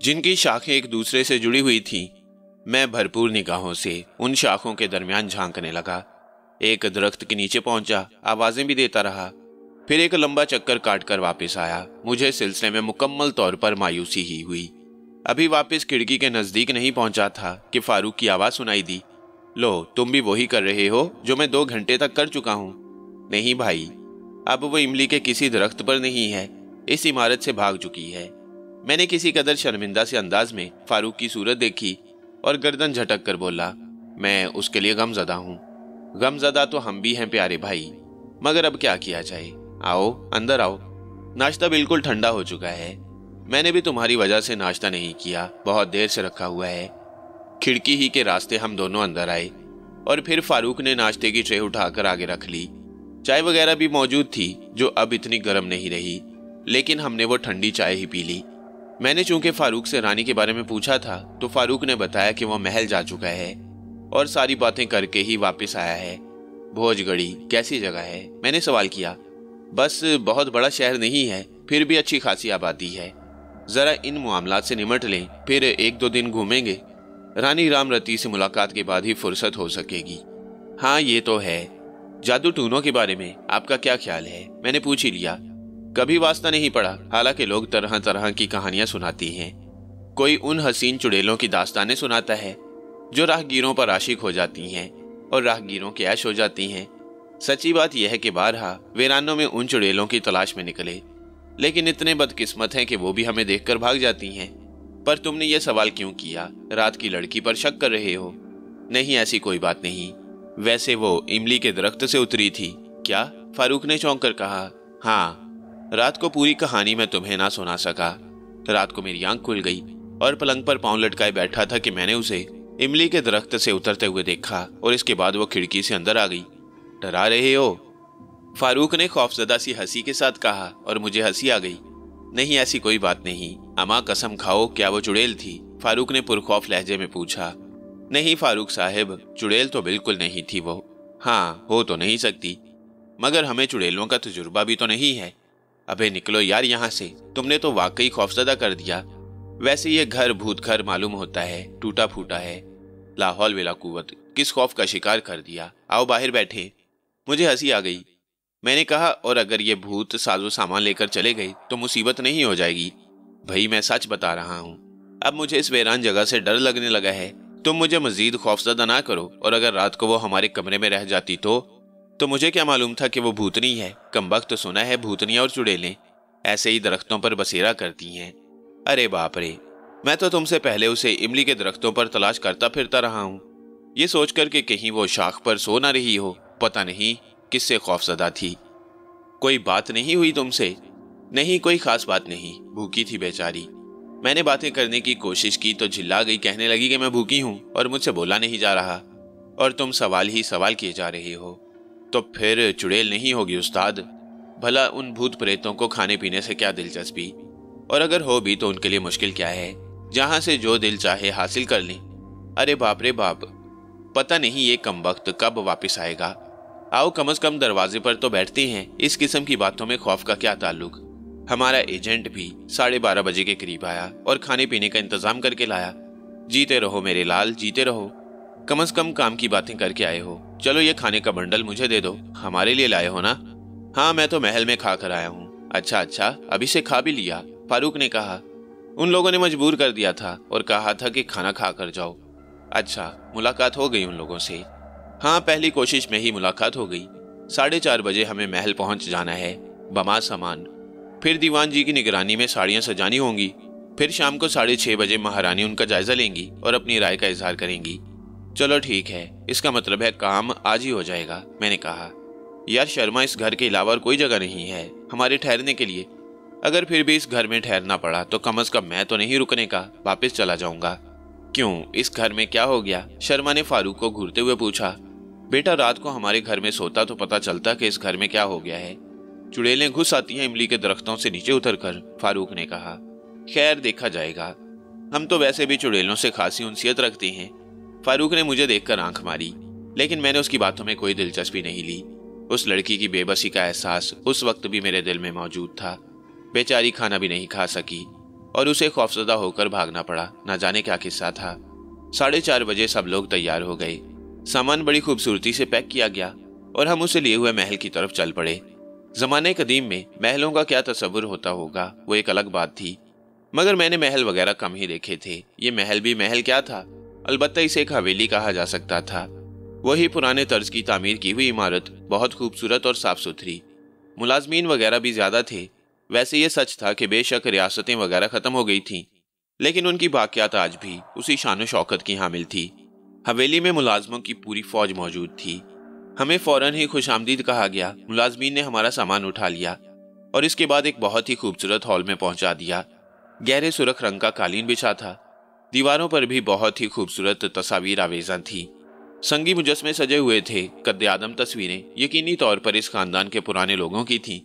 जिनकी शाखें एक दूसरे से जुड़ी हुई थीं। मैं भरपूर निगाहों से उन शाखों के दरमियान झांकने लगा। एक दरख्त के नीचे पहुंचा, आवाजें भी देता रहा, फिर एक लंबा चक्कर काटकर वापस आया। मुझे सिलसिले में मुकम्मल तौर पर मायूसी ही हुई। अभी वापस खिड़की के नजदीक नहीं पहुंचा था कि फारूक की आवाज सुनाई दी, लो तुम भी वही कर रहे हो जो मैं 2 घंटे तक कर चुका हूं। नहीं भाई, अब वो इमली के किसी दरख्त पर नहीं है, इस इमारत से भाग चुकी है। मैंने किसी कदर शर्मिंदा से अंदाज में फारूक की सूरत देखी और गर्दन झटक कर बोला, मैं उसके लिए गमजदा हूं। गमजदा तो हम भी हैं प्यारे भाई, मगर अब क्या किया जाए। आओ अंदर आओ, नाश्ता बिल्कुल ठंडा हो चुका है। मैंने भी तुम्हारी वजह से नाश्ता नहीं किया, बहुत देर से रखा हुआ है। खिड़की ही के रास्ते हम दोनों अंदर आए और फिर फारूक ने नाश्ते की ट्रे उठाकर आगे रख ली। चाय वगैरह भी मौजूद थी जो अब इतनी गर्म नहीं रही, लेकिन हमने वो ठंडी चाय ही पी ली। मैंने चूंकि फारूक से रानी के बारे में पूछा था तो फारूक ने बताया कि वो महल जा चुका है और सारी बातें करके ही वापस आया है। भोजगढ़ी कैसी जगह है? मैंने सवाल किया। बस बहुत बड़ा शहर नहीं है, फिर भी अच्छी खासी आबादी है। जरा इन मामलात से निमट लें, फिर 1-2 दिन घूमेंगे। रानी रामरती से मुलाकात के बाद ही फुर्सत हो सकेगी। हाँ ये तो है। जादू टूनों के बारे में आपका क्या ख्याल है? मैंने पूछ ही लिया। कभी वास्ता नहीं पड़ा, हालांकि लोग तरह तरह की कहानियां सुनाती हैं। कोई उन हसीन चुड़ैलों की दास्तानें सुनाता है जो राहगीरों पर आशिक हो जाती हैं और राहगीरों के ऐश हो जाती हैं। सच्ची बात यह है कि बारहा वीरानों में उन चुड़ैलों की तलाश में निकले, लेकिन इतने बदकिस्मत हैं कि वो भी हमें देखकर भाग जाती हैं। पर तुमने ये सवाल क्यों किया? रात की लड़की पर शक कर रहे हो? नहीं, ऐसी कोई बात नहीं। वैसे वो इमली के दरख्त से उतरी थी क्या? फारूक ने चौंक कर कहा। हाँ, रात को पूरी कहानी मैं तुम्हें ना सुना सका। रात को मेरी आंख खुल गई और पलंग पर पांव लटकाए बैठा था कि मैंने उसे इमली के दरख्त से उतरते हुए देखा और इसके बाद वो खिड़की से अंदर आ गई। डरा रहे हो? फारूक ने खौफजदा सी हंसी के साथ कहा और मुझे हंसी आ गई। नहीं, ऐसी कोई बात नहीं। अम्मा कसम खाओ, क्या वो चुड़ैल थी? फारूक ने पुरखौफ लहजे में पूछा। नहीं फारूक साहब, चुड़ैल तो बिल्कुल नहीं थी वो। हाँ, हो तो नहीं सकती, मगर हमें चुड़ैलों का तजुर्बा भी तो नहीं है। अबे निकलो यार यहाँ से, तुमने तो वाकई खौफजदा कर दिया। वैसे ये घर भूत घर मालूम होता है, टूटा फूटा है। ला हौल वला कुव्वत, किस खौफ का शिकार कर दिया। आओ बाहर बैठे। मुझे हंसी आ गई। मैंने कहा, और अगर ये भूत साजो सामान लेकर चले गए तो मुसीबत नहीं हो जाएगी? भाई मैं सच बता रहा हूँ, अब मुझे इस वीरान जगह से डर लगने लगा है। तुम मुझे मजीद खौफजदा ना करो, और अगर रात को वो हमारे कमरे में रह जाती तो मुझे क्या मालूम था कि वो भूतनी है। कमबख्त सुना है भूतनियां और चुड़ैलें ऐसे ही दरख्तों पर बसेरा करती हैं। अरे बाप रे, मैं तो तुमसे पहले उसे इमली के दरख्तों पर तलाश करता फिरता रहा हूँ, ये सोचकर कि कहीं वो शाख पर सो ना रही हो। पता नहीं किससे खौफजदा थी। कोई बात नहीं हुई तुमसे? नहीं, कोई खास बात नहीं, भूखी थी बेचारी। मैंने बातें करने की कोशिश की तो झिल्ला गई, कहने लगी कि मैं भूखी हूँ और मुझसे बोला नहीं जा रहा, और तुम सवाल ही सवाल किए जा रहे हो। तो फिर चुड़ैल नहीं होगी उस्ताद? भला उन भूत प्रेतों को खाने पीने से क्या दिलचस्पी? और अगर हो भी तो उनके लिए मुश्किल क्या है, जहां से जो दिल चाहे हासिल कर लें। अरे बाप रे बाप, पता नहीं ये कमबख्त कब वापस आएगा। आओ कम से कम दरवाजे पर तो बैठते हैं। इस किस्म की बातों में खौफ का क्या ताल्लुक? हमारा एजेंट भी 12:30 बजे के करीब आया और खाने पीने का इंतजाम करके लाया। जीते रहो मेरे लाल, जीते रहो। कम से कम काम की बातें करके आए हो। चलो ये खाने का बंडल मुझे दे दो, हमारे लिए लाए हो ना? हाँ, मैं तो महल में खा कर आया हूँ। अच्छा, अभी से खा भी लिया? फारूक ने कहा। उन लोगों ने मजबूर कर दिया था और कहा था कि खाना खा कर जाओ। अच्छा, मुलाकात हो गई उन लोगों से? हाँ, पहली कोशिश में ही मुलाकात हो गई। 4:30 बजे हमें महल पहुंच जाना है, बमा सामान। फिर दीवान जी की निगरानी में साड़ियां सजानी होंगी। फिर शाम को 6:30 बजे महारानी उनका जायजा लेंगी और अपनी राय का इजहार करेंगी। चलो ठीक है, इसका मतलब है काम आज ही हो जाएगा, मैंने कहा। यार शर्मा, इस घर के अलावा और कोई जगह नहीं है हमारे ठहरने के लिए। अगर फिर भी इस घर में ठहरना पड़ा तो कम से कम मैं तो नहीं रुकने का, वापस चला जाऊंगा। क्यों, इस घर में क्या हो गया? शर्मा ने फारूक को घूरते हुए पूछा। बेटा, रात को हमारे घर में सोता तो पता चलता कि इस घर में क्या हो गया है। चुड़ैलें घुस आती हैं इमली के दरख्तों से नीचे उतरकर, फारूक ने कहा। खैर, देखा जाएगा, हम तो वैसे भी चुड़ैलों से खासी उनसियत रखते हैं। फारूक ने मुझे देखकर आंख मारी, लेकिन मैंने उसकी बातों में कोई दिलचस्पी नहीं ली। उस लड़की की बेबसी का एहसास उस वक्त भी मेरे दिल में मौजूद था। बेचारी खाना भी नहीं खा सकी और उसे खौफजदा होकर भागना पड़ा। ना जाने क्या किस्सा था। 4:30 बजे सब लोग तैयार हो गए। सामान बड़ी खूबसूरती से पैक किया गया और हम उसे लिए हुए महल की तरफ चल पड़े। जमाने कदीम में महलों का क्या तस्वुर होता होगा वो एक अलग बात थी, मगर मैंने महल वगैरह कम ही देखे थे। ये महल भी महल क्या था, अलबत्ता इसे एक हवेली कहा जा सकता था। वही पुराने तर्ज की तामीर की हुई इमारत, बहुत खूबसूरत और साफ सुथरी। मुलाजमीन वगैरह भी ज्यादा थे। वैसे ये सच था कि बेशक रियासतें वगैरह खत्म हो गई थीं, लेकिन उनकी बाकियात आज भी उसी शान व शौकत की हामिल थी। हवेली में मुलाजमों की पूरी फौज मौजूद थी। हमें फौरन ही खुशामदीद कहा गया। मुलाजमीन ने हमारा सामान उठा लिया और इसके बाद एक बहुत ही खूबसूरत हॉल में पहुंचा दिया। गहरे सुर्ख रंग का कालीन बिछा था। दीवारों पर भी बहुत ही खूबसूरत तस्वीर आवेज़ा थी। संगी मुजस्मे सजे हुए थे। कद्दे आदम तस्वीरें यकीनी तौर पर इस खानदान के पुराने लोगों की थीं।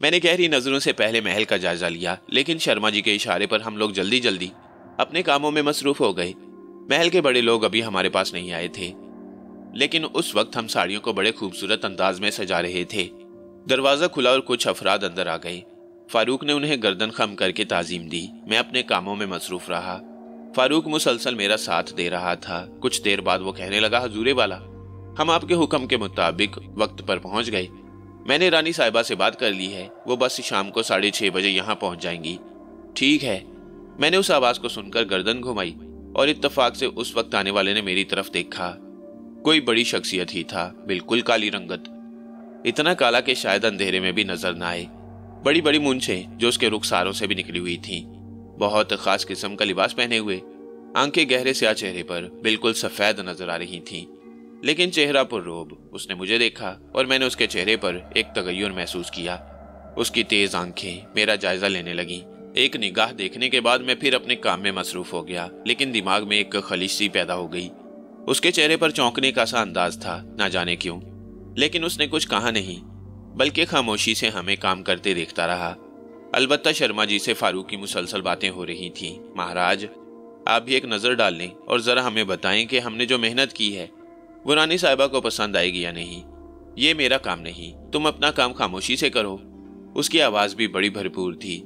मैंने गहरी नजरों से पहले महल का जायजा लिया, लेकिन शर्मा जी के इशारे पर हम लोग जल्दी जल्दी अपने कामों में मसरूफ हो गए। महल के बड़े लोग अभी हमारे पास नहीं आए थे, लेकिन उस वक्त हम साड़ियों को बड़े खूबसूरत अंदाज में सजा रहे थे। दरवाजा खुला और कुछ अफराद अंदर आ गए। फारूक ने उन्हें गर्दन खम करके ताजीम दी। मैं अपने कामों में मसरूफ रहा। फारूक मुसलसल मेरा साथ दे रहा था। कुछ देर बाद वो कहने लगा, हजूरे वाला, हम आपके हुक्म के मुताबिक वक्त पर पहुंच गए। मैंने रानी साहिबा से बात कर ली है, वो बस शाम को 6:30 बजे यहाँ पहुंच जाएंगी। ठीक है। मैंने उस आवाज को सुनकर गर्दन घुमाई और इत्तेफाक से उस वक्त आने वाले ने मेरी तरफ देखा। कोई बड़ी शख्सियत ही था, बिल्कुल काली रंगत, इतना काला कि शायद अंधेरे में भी नजर न आए। बड़ी बड़ी मूंछें जो उसके रुखसारों से भी निकली हुई थीं। बहुत खास किस्म का लिबास पहने हुए, आंखें गहरे स्याह चेहरे पर बिल्कुल सफेद नजर आ रही थीं, लेकिन चेहरा पर रोब। उसने मुझे देखा और मैंने उसके चेहरे पर एक तगय्युर महसूस किया। उसकी तेज आंखें मेरा जायजा लेने लगी। एक निगाह देखने के बाद मैं फिर अपने काम में मसरूफ हो गया, लेकिन दिमाग में एक खलिश सी पैदा हो गई। उसके चेहरे पर चौंकने का सा अंदाज था, ना जाने क्यों, लेकिन उसने कुछ कहा नहीं, बल्कि खामोशी से हमें काम करते देखता रहा। अलबत्ता शर्मा जी से फारूक की मुसलसल बातें हो रही थीं। महाराज, आप भी एक नजर डाल लें और जरा हमें बताएं कि हमने जो मेहनत की है वो रानी साहिबा को पसंद आएगी या नहीं। ये मेरा काम नहीं, तुम अपना काम खामोशी से करो। उसकी आवाज भी बड़ी भरपूर थी।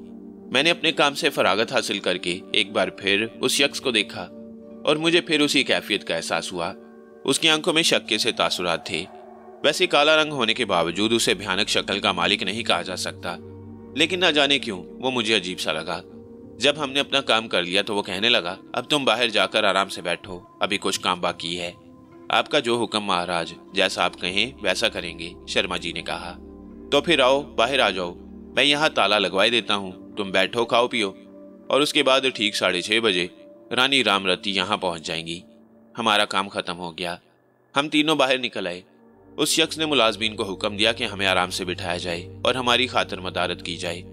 मैंने अपने काम से फरागत हासिल करके एक बार फिर उस शख्स को देखा और मुझे फिर उसी कैफियत का एहसास हुआ। उसकी आंखों में शक के से तासुरात थे। वैसे काला रंग होने के बावजूद उसे भयानक शक्ल का मालिक नहीं कहा जा सकता, लेकिन ना जाने क्यों वो मुझे अजीब सा लगा। जब हमने अपना काम कर लिया तो वो कहने लगा, अब तुम बाहर जाकर आराम से बैठो, अभी कुछ काम बाकी है। आपका जो हुक्म महाराज, जैसा आप कहें वैसा करेंगे, शर्मा जी ने कहा। तो फिर आओ, बाहर आ जाओ, मैं यहाँ ताला लगवाई देता हूँ। तुम बैठो, खाओ पियो, और उसके बाद ठीक 6:30 बजे रानी रामरती यहाँ पहुंच जाएंगी। हमारा काम खत्म हो गया। हम तीनों बाहर निकल आए। उस शख्स ने मुलाजमीन को हुक्म दिया कि हमें आराम से बिठाया जाए और हमारी खातिर मदारत की जाए।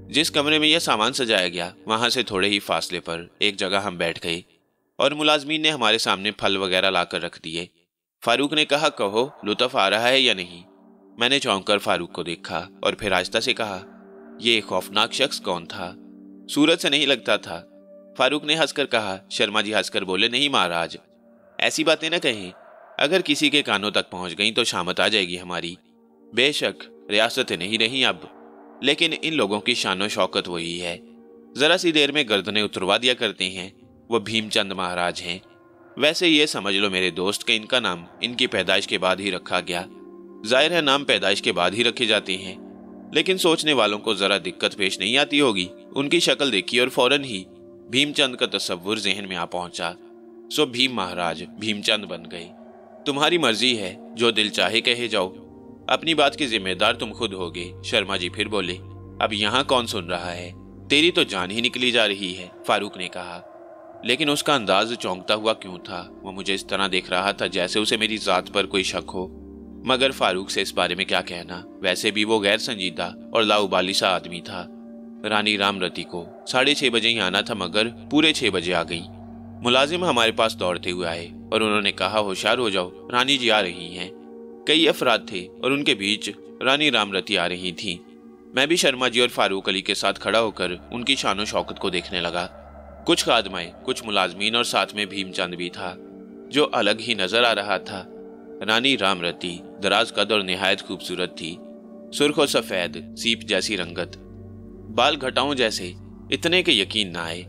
जिस कमरे में यह सामान सजाया गया वहां से थोड़े ही फासले पर एक जगह हम बैठ गए और मुलाजमीन ने हमारे सामने फल वगैरह लाकर रख दिए। फारूक ने कहा, कहो, लुत्फ आ रहा है या नहीं? मैंने चौंक कर फारूक को देखा और फिर आहिस्ता से कहा, यह खौफनाक शख्स कौन था? सूरत से नहीं लगता था। फारूक ने हंसकर कहा। शर्मा जी हंसकर बोले, नहीं महाराज, ऐसी बातें न कहें। अगर किसी के कानों तक पहुंच गई तो शामत आ जाएगी हमारी। बेशक रियासतें नहीं रही अब, लेकिन इन लोगों की शानो शौकत वही है। जरा सी देर में गर्दनें उतरवा दिया करते हैं। वो भीमचंद महाराज हैं। वैसे ये समझ लो मेरे दोस्त के इनका नाम इनकी पैदाइश के बाद ही रखा गया। जाहिर है नाम पैदाइश के बाद ही रखे जाते हैं, लेकिन सोचने वालों को जरा दिक्कत पेश नहीं आती होगी। उनकी शक्ल देखी और फौरन ही भीमचंद का तस्वुर जहन में आ पहुंचा। सो भीम महाराज भीमचंद बन गए। तुम्हारी मर्जी है, जो दिल चाहे कहे जाओ, अपनी बात की जिम्मेदार तुम खुद होगे। शर्मा जी फिर बोले, अब यहाँ कौन सुन रहा है? तेरी तो जान ही निकली जा रही है, फारूक ने कहा। लेकिन उसका अंदाज चौंकता हुआ क्यों था? वो मुझे इस तरह देख रहा था जैसे उसे मेरी जात पर कोई शक हो। मगर फारूक से इस बारे में क्या कहना, वैसे भी वो गैर संजीदा और लाउबाली सा आदमी था। रानी रामरती को 6:30 बजे ही आना था, मगर पूरे 6 बजे आ गई। मुलाजिम हमारे पास दौड़ते हुए आए और उन्होंने कहा, होशियार हो जाओ, रानी जी आ रही हैं। कई अफराद थे और उनके बीच रानी रामरती आ रही थी। मैं भी शर्मा जी और फारूक अली के साथ खड़ा होकर उनकी शानो शौकत को देखने लगा। कुछ खादमाए, कुछ मुलाजमीन और साथ में भीमचंद भी था, जो अलग ही नजर आ रहा था। रानी रामरती दराज कद और निहायत खूबसूरत थी। सुर्ख और सफेद सीप जैसी रंगत, बाल घटाओं जैसे, इतने के यकीन न आए।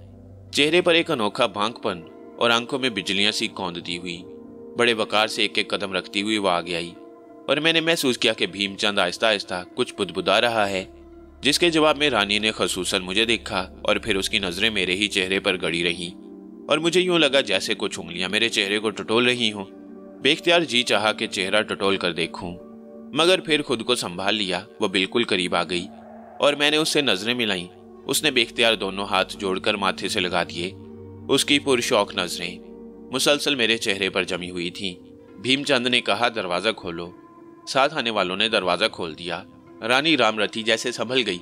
चेहरे पर एक अनोखा भांकपन और आंखों में बिजलियां सी कौंधती हुई। बड़े वकार से एक कदम रखती हुई वो आगे आई और मैंने महसूस किया कि भीमचंद आहिस्ता आहिस्ता कुछ बुदबुदा रहा है, जिसके जवाब में रानी ने खसूसन मुझे देखा और फिर उसकी नजरें मेरे ही चेहरे पर गड़ी रहीं और मुझे यूं लगा जैसे कुछ उंगलियां मेरे चेहरे को टटोल रही हों। बेख्तियार जी चाहा कि चेहरा टटोल कर देखूं, मगर फिर खुद को संभाल लिया। वो बिल्कुल करीब आ गई और मैंने उससे नजरें मिलाई। उसने बेख्तियार दोनों हाथ जोड़कर माथे से लगा दिए। उसकी पुरशौक नजरें मुसलसल मेरे चेहरे पर जमी हुई थीं। भीमचंद ने कहा, दरवाजा खोलो। साथ आने वालों ने दरवाजा खोल दिया। रानी रामरती जैसे संभल गई।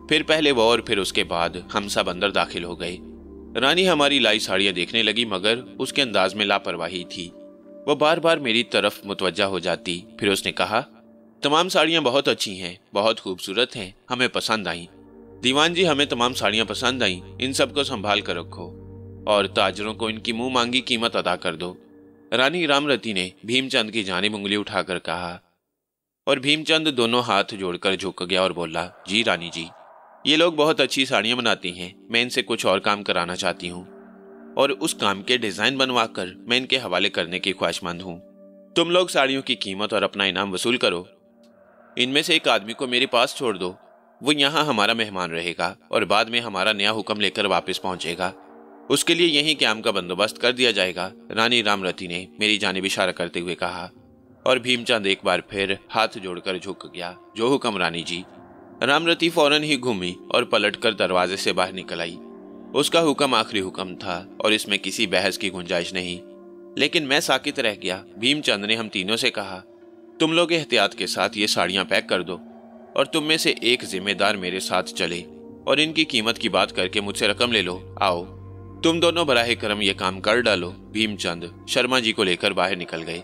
फिर पहले वो और फिर उसके बाद हम सब अंदर दाखिल हो गए। रानी हमारी लाई साड़ियां देखने लगी, मगर उसके अंदाज में लापरवाही थी। वो बार बार मेरी तरफ मुतवज्जा हो जाती। फिर उसने कहा, तमाम साड़ियां बहुत अच्छी हैं, बहुत खूबसूरत हैं, हमें पसंद आई। दीवान जी, हमें तमाम साड़ियां पसंद आई, इन सबको संभाल कर रखो और ताजरों को इनकी मुंह मांगी कीमत अदा कर दो। रानी रामरती ने भीमचंद की जानिब उंगली उठाकर कहा और भीमचंद दोनों हाथ जोड़कर झुक गया और बोला, जी रानी जी, ये लोग बहुत अच्छी साड़ियां बनाती हैं, मैं इनसे कुछ और काम कराना चाहती हूँ और उस काम के डिजाइन बनवाकर मैं इनके हवाले करने की ख्वाहिशमंद हूँ। तुम लोग साड़ियों की कीमत और अपना इनाम वसूल करो। इनमें से एक आदमी को मेरे पास छोड़ दो, वो यहाँ हमारा मेहमान रहेगा और बाद में हमारा नया हुक्म लेकर वापस पहुंचेगा। उसके लिए यहीं क्याम का बंदोबस्त कर दिया जाएगा। रानी रामरती ने मेरी जानिब इशारा करते हुए कहा और भीमचंद एक बार फिर हाथ जोड़कर झुक गया। जो हुक्म रानी जी। रामरती फौरन ही घूमी और पलटकर दरवाजे से बाहर निकल आई। उसका हुक्म आखिरी हुक्म था और इसमें किसी बहस की गुंजाइश नहीं, लेकिन मैं साकित रह गया। भीमचंद ने हम तीनों से कहा, तुम लोग एहतियात के साथ ये साड़ियां पैक कर दो और तुम में से एक जिम्मेदार मेरे साथ चले और इनकी कीमत की बात करके मुझसे रकम ले लो। आओ, तुम दोनों बराहे करम ये काम कर डालो। भीमचंद शर्मा जी को लेकर बाहर निकल गए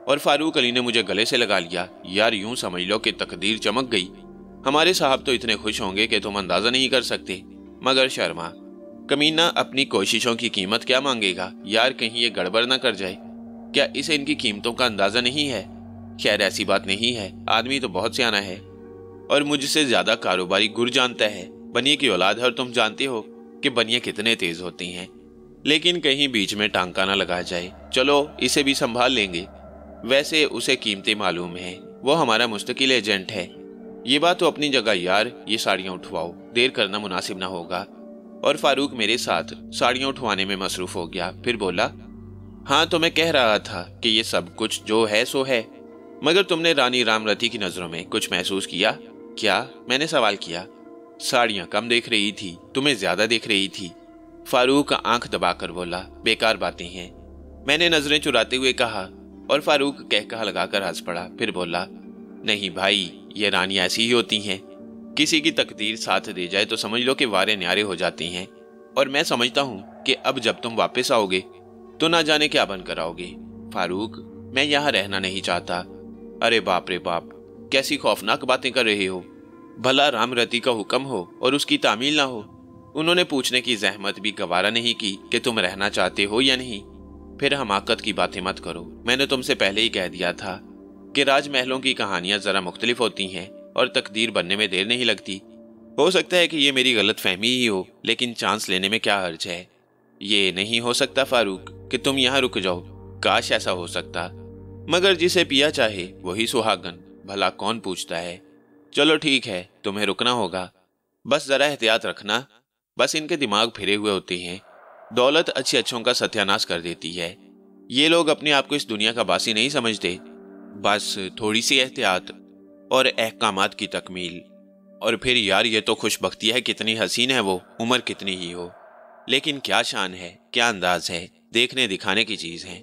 और फारूक अली ने मुझे गले से लगा लिया। यार, यूं समझ लो कि तकदीर चमक गई। हमारे साहब तो इतने खुश होंगे कि तुम अंदाजा नहीं कर सकते, मगर शर्मा कमीना अपनी कोशिशों की कीमत क्या मांगेगा? यार, कहीं ये गड़बड़ ना कर जाए। क्या इसे इनकी कीमतों का अंदाजा नहीं है? खैर, ऐसी बात नहीं है, आदमी तो बहुत सियाना है और मुझसे ज्यादा कारोबारी गुर जानता है। बनिए की औलाद है और तुम जानते हो कि बनिए कितने तेज होती हैं, लेकिन कहीं बीच में टांका ना लगा जाए। चलो, इसे भी संभाल लेंगे। वैसे उसे कीमतें मालूम है, वो हमारा मुस्तकिल एजेंट है। ये बात तो अपनी जगह यार, ये साड़ियां उठवाओ, देर करना मुनासिब ना होगा। और फारूक मेरे साथ साड़ियां उठवाने में मसरूफ हो गया। फिर बोला, हाँ तो मैं कह रहा था कि ये सब कुछ जो है सो है, मगर तुमने रानी रामरती की नजरों में कुछ महसूस किया क्या? मैंने सवाल किया। साड़ियां कम देख रही थी, तुम्हें ज्यादा देख रही थी। फारूक आंख दबाकर बोला, बेकार बातें हैं। मैंने नजरें चुराते हुए कहा और फारूक कहकहा लगाकर हंस पड़ा। फिर बोला, नहीं भाई, ये रानी ऐसी ही होती हैं, किसी की तकदीर साथ दे जाए तो समझ लो कि वारे न्यारे हो जाती हैं। और मैं समझता हूँ कि अब जब तुम वापस आओगे तो ना जाने क्या बनकर आओगे। फारूक, मैं यहाँ रहना नहीं चाहता। अरे बाप रे बाप, कैसी खौफनाक बातें कर रहे हो। भला रामरती का हुक्म हो और उसकी तामील ना हो? उन्होंने पूछने की जहमत भी गवारा नहीं की कि तुम रहना चाहते हो या नहीं। फिर हमाकत की बातें मत करो। मैंने तुमसे पहले ही कह दिया था कि राजमहलों की कहानियां जरा मुख्तलिफ होती हैं और तकदीर बनने में देर नहीं लगती। हो सकता है कि ये मेरी गलत फहमी ही हो, लेकिन चांस लेने में क्या हर्ज है। ये नहीं हो सकता फारूक कि तुम यहाँ रुक जाओ। काश ऐसा हो सकता, मगर जिसे पिया चाहे वही सुहागन। भला कौन पूछता है। चलो ठीक है, तुम्हें रुकना होगा, बस जरा एहतियात रखना। बस इनके दिमाग फिरे हुए होते हैं। दौलत अच्छे अच्छों का सत्यानाश कर देती है। ये लोग अपने आप को इस दुनिया का बासी नहीं समझते। बस थोड़ी सी एहतियात और अहकामात की तकमील, और फिर यार ये तो खुशबख्ती है। कितनी हसीन है वो, उम्र कितनी ही हो, लेकिन क्या शान है, क्या अंदाज है, देखने दिखाने की चीज है।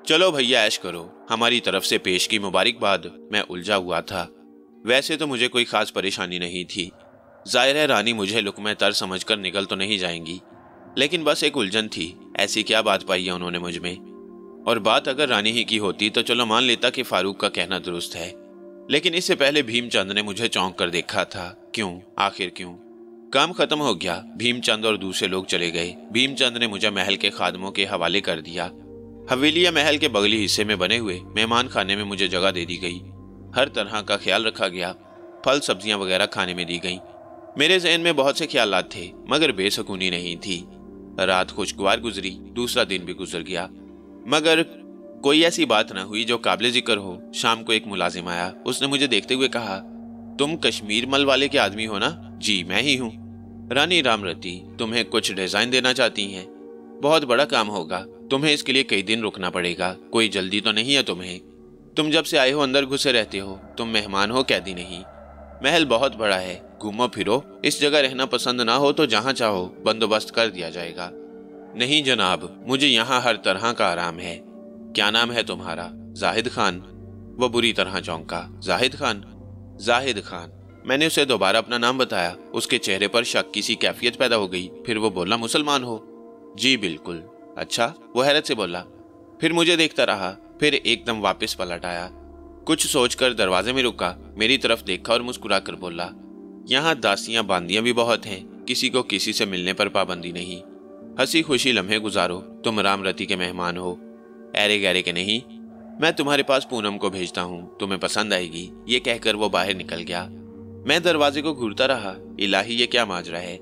चलो भैया ऐश करो, हमारी तरफ से पेश की मुबारकबाद। मैं उलझा हुआ था। वैसे तो मुझे कोई खास परेशानी नहीं थी। जाहिर है रानी मुझे लुक़्मे तर समझकर निकल तो नहीं जाएंगी, लेकिन बस एक उलझन थी। ऐसी क्या बात पाई है उन्होंने मुझ में? और बात अगर रानी ही की होती तो चलो मान लेता कि फारूक का कहना दुरुस्त है, लेकिन इससे पहले भीमचंद ने मुझे चौंक कर देखा था। क्यों? आखिर क्यों? काम खत्म हो गया। भीमचंद और दूसरे लोग चले गए। भीमचंद ने मुझे महल के खादमों के हवाले कर दिया। हवेली या महल के बगली हिस्से में बने हुए मेहमान खाने में मुझे जगह दे दी गई। हर तरह का ख्याल रखा गया। फल सब्जियां वगैरह खाने में दी गई। मेरे ज़हन में बहुत से ख्यालात थे, मगर बेसुकूनी नहीं थी। रात खुशगवार गुजरी, दूसरा दिन भी गुजर गया, मगर कोई ऐसी बात न हुई जो काबिल जिक्र हो। शाम को एक मुलाजिम आया। उसने मुझे देखते हुए कहा, तुम कश्मीर मल वाले के आदमी हो ना? जी मैं ही हूँ। रानी रामरती तुम्हें कुछ डिजाइन देना चाहती हैं। बहुत बड़ा काम होगा, तुम्हें इसके लिए कई दिन रुकना पड़ेगा। कोई जल्दी तो नहीं है तुम्हें? तुम जब से आए हो अंदर घुसे रहते हो, तुम मेहमान हो, कैदी नहीं। महल बहुत बड़ा है, घूमो फिरो। इस जगह रहना पसंद ना हो तो जहाँ चाहो बंदोबस्त कर दिया जाएगा। नहीं जनाब, मुझे यहाँ हर तरह का आराम है। क्या नाम है तुम्हारा? जाहिद खान। वो बुरी तरह चौंका। जाहिद खान? जाहिद खान। मैंने उसे दोबारा अपना नाम बताया। उसके चेहरे पर शक की सी कैफियत पैदा हो गई। फिर वो बोला, मुसलमान हो? जी बिल्कुल। अच्छा? वो हैरत से बोला। फिर मुझे देखता रहा, फिर एकदम वापस पलट आया। कुछ सोचकर दरवाजे में रुका, मेरी तरफ देखा और मुस्कुरा कर बोला, यहाँ दासियां बांदियां भी बहुत हैं, किसी को किसी से मिलने पर पाबंदी नहीं। हंसी खुशी लम्हे गुजारो। तुम रामरती के मेहमान हो, ऐरे गहरे के नहीं। मैं तुम्हारे पास पूनम को भेजता हूँ, तुम्हें पसंद आएगी। ये कहकर वो बाहर निकल गया। मैं दरवाजे को घूरता रहा। इलाही ये क्या माजरा है।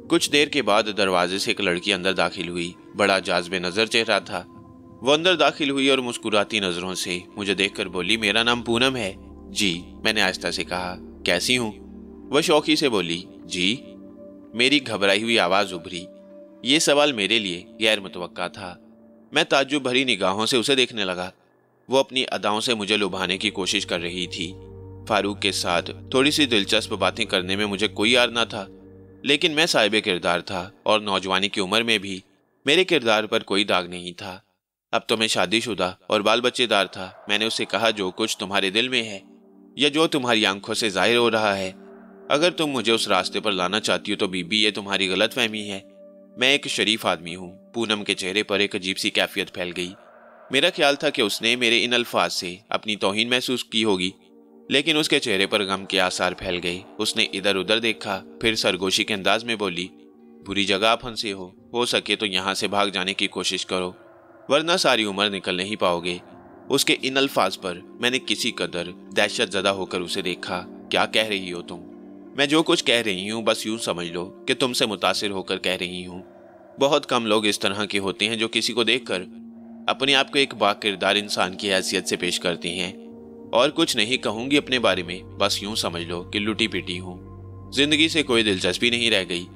कुछ देर के बाद दरवाजे से एक लड़की अंदर दाखिल हुई। बड़ा जाज़बे नजर चेहरा था। वो अंदर दाखिल हुई और मुस्कुराती नजरों से मुझे देखकर बोली, मेरा नाम पूनम है। जी, मैंने आहिस्ता से कहा। कैसी हूँ? वह शौकी से बोली, जी। मेरी घबराई हुई आवाज उभरी। ये सवाल मेरे लिए गैर मुतवक्का था। मैं ताज्जुब भरी निगाहों से उसे देखने लगा। वो अपनी अदाओं से मुझे लुभाने की कोशिश कर रही थी। फारूक के साथ थोड़ी सी दिलचस्प बातें करने में मुझे कोई यार ना था, लेकिन मैं साहिबे किरदार था और नौजवानी की उम्र में भी मेरे किरदार पर कोई दाग नहीं था। अब तो मैं शादीशुदा और बाल बच्चेदार था। मैंने उससे कहा, जो कुछ तुम्हारे दिल में है या जो तुम्हारी आंखों से जाहिर हो रहा है, अगर तुम मुझे उस रास्ते पर लाना चाहती हो तो बीबी ये तुम्हारी गलतफहमी है। मैं एक शरीफ आदमी हूँ। पूनम के चेहरे पर एक अजीब सी कैफियत फैल गई। मेरा ख्याल था कि उसने मेरे इन अल्फाज से अपनी तौहीन महसूस की होगी, लेकिन उसके चेहरे पर गम के आसार फैल गए। उसने इधर उधर देखा, फिर सरगोशी के अंदाज में बोली, बुरी जगह आप फंसे हो सके तो यहाँ से भाग जाने की कोशिश करो, वरना सारी उम्र निकल नहीं पाओगे। उसके इन अल्फाज पर मैंने किसी कदर दहशत ज़दा होकर उसे देखा। क्या कह रही हो तुम? मैं जो कुछ कह रही हूँ बस यूं समझ लो कि तुमसे मुतासिर होकर कह रही हूँ। बहुत कम लोग इस तरह के होते हैं जो किसी को देखकर अपने आप को एक बाकिरदार इंसान की हैसियत से पेश करते हैं। और कुछ नहीं कहूंगी अपने बारे में, बस यूं समझ लो कि लुटी पिटी हूँ। जिंदगी से कोई दिलचस्पी नहीं रह गई।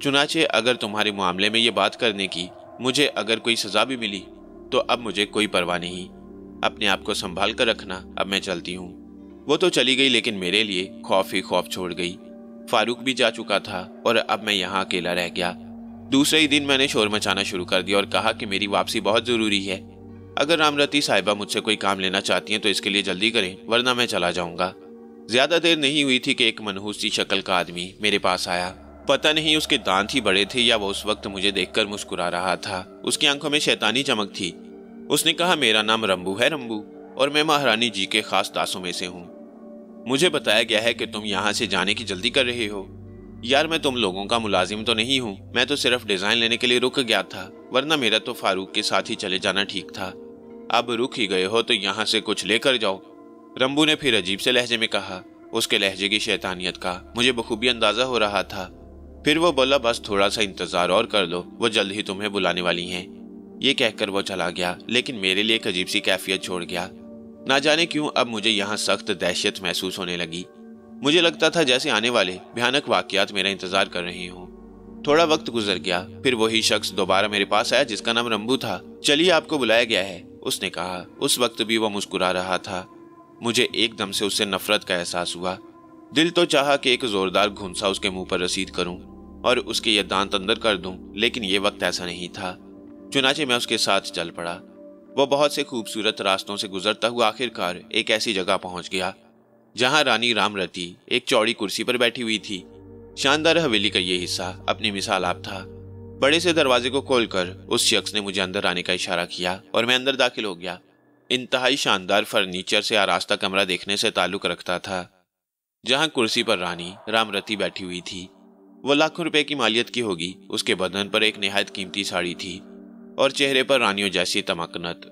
चुनाचे अगर तुम्हारे मामले में ये बात करने की मुझे अगर कोई सजा भी मिली तो अब मुझे कोई परवाह नहीं। अपने आप को संभाल कर रखना। अब मैं चलती हूँ। वो तो चली गई, लेकिन मेरे लिए खौफ ही खौफ छोड़ गई। फारूक भी जा चुका था और अब मैं यहाँ अकेला रह गया। दूसरे ही दिन मैंने शोर मचाना शुरू कर दिया और कहा कि मेरी वापसी बहुत जरूरी है। अगर रामरती साहिबा मुझसे कोई काम लेना चाहती हैं तो इसके लिए जल्दी करें, वरना मैं चला जाऊंगा। ज्यादा देर नहीं हुई थी कि एक मनहूस सी शक्ल का आदमी मेरे पास आया। पता नहीं उसके दांत ही बड़े थे या वो उस वक्त मुझे देखकर मुस्कुरा रहा था। उसकी आंखों में शैतानी चमक थी। उसने कहा, मेरा नाम रंबू है रंबू, और मैं महारानी जी के खास दासों में से हूँ। मुझे बताया गया है कि तुम यहाँ से जाने की जल्दी कर रहे हो। यार मैं तुम लोगों का मुलाजिम तो नहीं हूँ। मैं तो सिर्फ डिजाइन लेने के लिए रुक गया था, वरना मेरा तो फारूक के साथ ही चले जाना ठीक था। अब रुक ही गए हो तो यहाँ से कुछ लेकर जाओ। रंबू ने फिर अजीब से लहजे में कहा। उसके लहजे की शैतानियत का मुझे बखूबी अंदाजा हो रहा था। फिर वो बोला, बस थोड़ा सा इंतजार और कर लो, वो जल्द ही तुम्हें बुलाने वाली हैं। ये कहकर वो चला गया, लेकिन मेरे लिए एक अजीब सी कैफियत छोड़ गया। ना जाने क्यों अब मुझे यहाँ सख्त दहशत महसूस होने लगी। मुझे लगता था जैसे आने वाले भयानक वाकयात मेरा इंतजार कर रही हूँ। थोड़ा वक्त गुजर गया, फिर वही शख्स दोबारा मेरे पास आया जिसका नाम रंबू था। चलिए आपको बुलाया गया है, उसने कहा। उस वक्त भी वो मुस्कुरा रहा था। मुझे एकदम से उससे नफरत का एहसास हुआ। दिल तो चाहा कि एक जोरदार घुंसा उसके मुंह पर रसीद करूं और उसके ये दांत अंदर कर दूं, लेकिन ये वक्त ऐसा नहीं था। चुनाचे मैं उसके साथ चल पड़ा। वो बहुत से खूबसूरत रास्तों से गुजरता हुआ आखिरकार एक ऐसी जगह पहुंच गया जहां रानी रामरती एक चौड़ी कुर्सी पर बैठी हुई थी। शानदार हवेली का ये हिस्सा अपनी मिसाल आप था। बड़े से दरवाजे को खोलकर उस शख्स ने मुझे अंदर आने का इशारा किया और मैं अंदर दाखिल हो गया। इंतहाई शानदार फर्नीचर से आरास्ता कमरा देखने से ताल्लुक रखता था। जहां कुर्सी पर रानी रामरती बैठी हुई थी, वो लाखों रुपए की मालियत की होगी। उसके बदन पर एक निहायत कीमती साड़ी थी और चेहरे पर रानियों जैसी तमकनत।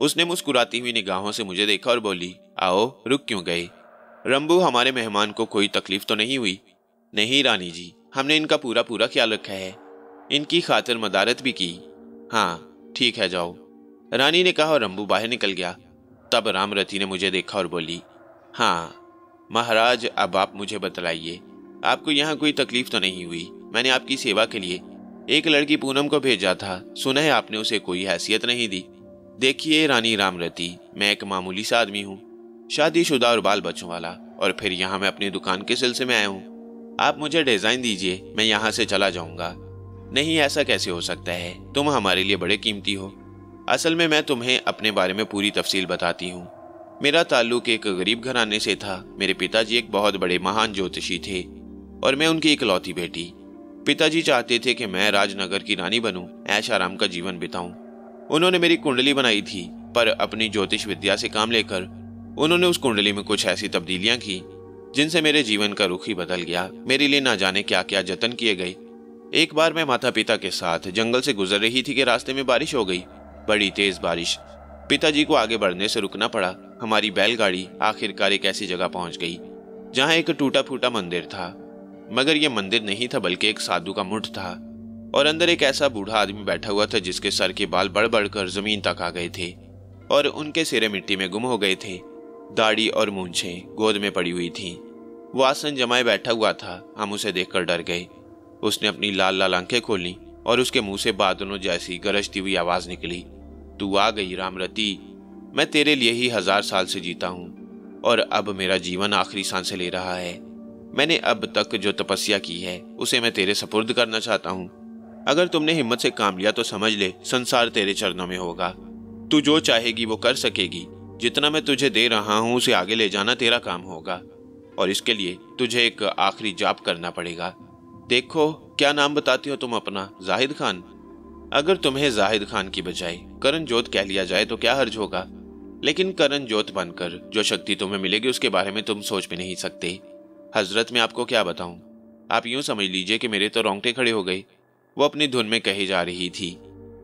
उसने मुस्कुराती हुई निगाहों से मुझे देखा और बोली, आओ, रुक क्यों गए? रंबू, हमारे मेहमान को कोई तकलीफ तो नहीं हुई? नहीं रानी जी, हमने इनका पूरा पूरा ख्याल रखा है, इनकी खातिर मदारत भी की। हाँ ठीक है, जाओ, रानी ने कहा और रंबू बाहर निकल गया। तब रामरती ने मुझे देखा और बोली, हाँ महाराज, अब आप मुझे बतलाइए, आपको यहाँ कोई तकलीफ तो नहीं हुई? मैंने आपकी सेवा के लिए एक लड़की पूनम को भेजा था, सुना है आपने उसे कोई हैसियत नहीं दी। देखिए रानी रामरती, मैं एक मामूली सा आदमी हूँ, शादीशुदा और बाल बच्चों वाला, और फिर यहाँ मैं अपनी दुकान के सिलसिले में आया हूँ। आप मुझे डिजाइन दीजिए, मैं यहाँ से चला जाऊंगा। नहीं, ऐसा कैसे हो सकता है, तुम हमारे लिए बड़े कीमती हो। असल में मैं तुम्हें अपने बारे में पूरी तफसील बताती हूँ। मेरा ताल्लुक एक गरीब घराने से था। मेरे पिताजी एक बहुत बड़े महान ज्योतिषी थे और मैं उनकी इकलौती बेटी। पिताजी चाहते थे कि मैं राजनगर की रानी बनूं, ऐश आराम का जीवन बिताऊं। उन्होंने मेरी कुंडली बनाई थी, पर अपनी ज्योतिष विद्या से काम लेकर उन्होंने उस कुंडली में कुछ ऐसी तब्दीलियां की जिनसे मेरे जीवन का रुख ही बदल गया। मेरे लिए ना जाने क्या क्या जतन किए गए। एक बार मैं माता पिता के साथ जंगल से गुजर रही थी कि रास्ते में बारिश हो गई, बड़ी तेज बारिश। पिताजी को आगे बढ़ने से रुकना पड़ा। हमारी बैलगाड़ी आखिरकार एक ऐसी जगह पहुंच गई जहां एक टूटा फूटा मंदिर था, मगर यह मंदिर नहीं था बल्कि एक साधु का मुठ था, और अंदर एक ऐसा बूढ़ा आदमी बैठा हुआ था जिसके सर के बाल बढ़ बढ़कर जमीन तक आ गए थे और उनके सिरे मिट्टी में गुम हो गए थे। दाढ़ी और मूंछें गोद में पड़ी हुई थी। वो आसन जमाए बैठा हुआ था। हम उसे देखकर डर गए। उसने अपनी लाल लाल आंखें खोली और उसके मुंह से बादलों जैसी गरजती हुई आवाज निकली, तू आ गई रामरती, मैं तेरे लिए ही 1000 साल से जीता हूँ और अब मेरा जीवन आखिरी सांसें ले रहा है। मैंने अब तक जो तपस्या की है उसे मैं तेरे सपुर्द करना चाहता हूँ। अगर तुमने हिम्मत से काम लिया तो समझ ले, संसार तेरे चरणों में होगा। तू जो चाहेगी वो कर सकेगी। जितना मैं तुझे दे रहा हूँ उसे आगे ले जाना तेरा काम होगा, और इसके लिए तुझे एक आखिरी जाप करना पड़ेगा। देखो, क्या नाम बताती हो तुम अपना? जाहिद खान। अगर तुम्हें जाहिद खान की बजाय करण जोत कह लिया जाए तो क्या हर्ज होगा, लेकिन करण जोत बनकर जो शक्ति तुम्हें मिलेगी उसके बारे में तुम सोच भी नहीं सकते। हजरत, मैं आपको क्या बताऊं, आप यूं समझ लीजिए कि मेरे तो रोंगटे खड़े हो गए। वो अपनी धुन में कही जा रही थी।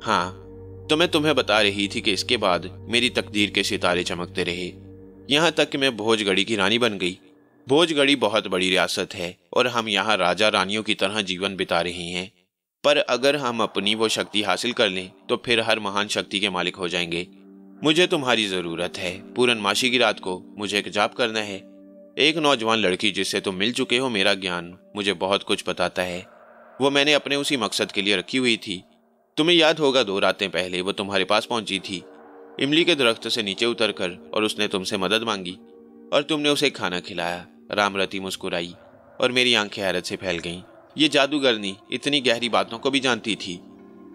हाँ, तो मैं तुम्हें बता रही थी कि इसके बाद मेरी तकदीर के सितारे चमकते रहे, यहाँ तक कि मैं भोजगढ़ी की रानी बन गई। भोजगढ़ी बहुत बड़ी रियासत है और हम यहाँ राजा रानियों की तरह जीवन बिता रहे हैं, पर अगर हम अपनी वो शक्ति हासिल कर लें तो फिर हर महान शक्ति के मालिक हो जाएंगे। मुझे तुम्हारी जरूरत है। पूर्णमासी की रात को मुझे एक जाप करना है। एक नौजवान लड़की जिससे तुम मिल चुके हो, मेरा ज्ञान मुझे बहुत कुछ बताता है। वो मैंने अपने उसी मकसद के लिए रखी हुई थी। तुम्हें याद होगा 2 रातें पहले वो तुम्हारे पास पहुंची थी, इमली के दरख्त से नीचे उतरकर, और उसने तुमसे मदद मांगी और तुमने उसे खाना खिलाया। रामरती मुस्कुराई और मेरी आंखें हैरत से फैल गईं। ये जादूगरनी इतनी गहरी बातों को भी जानती थी।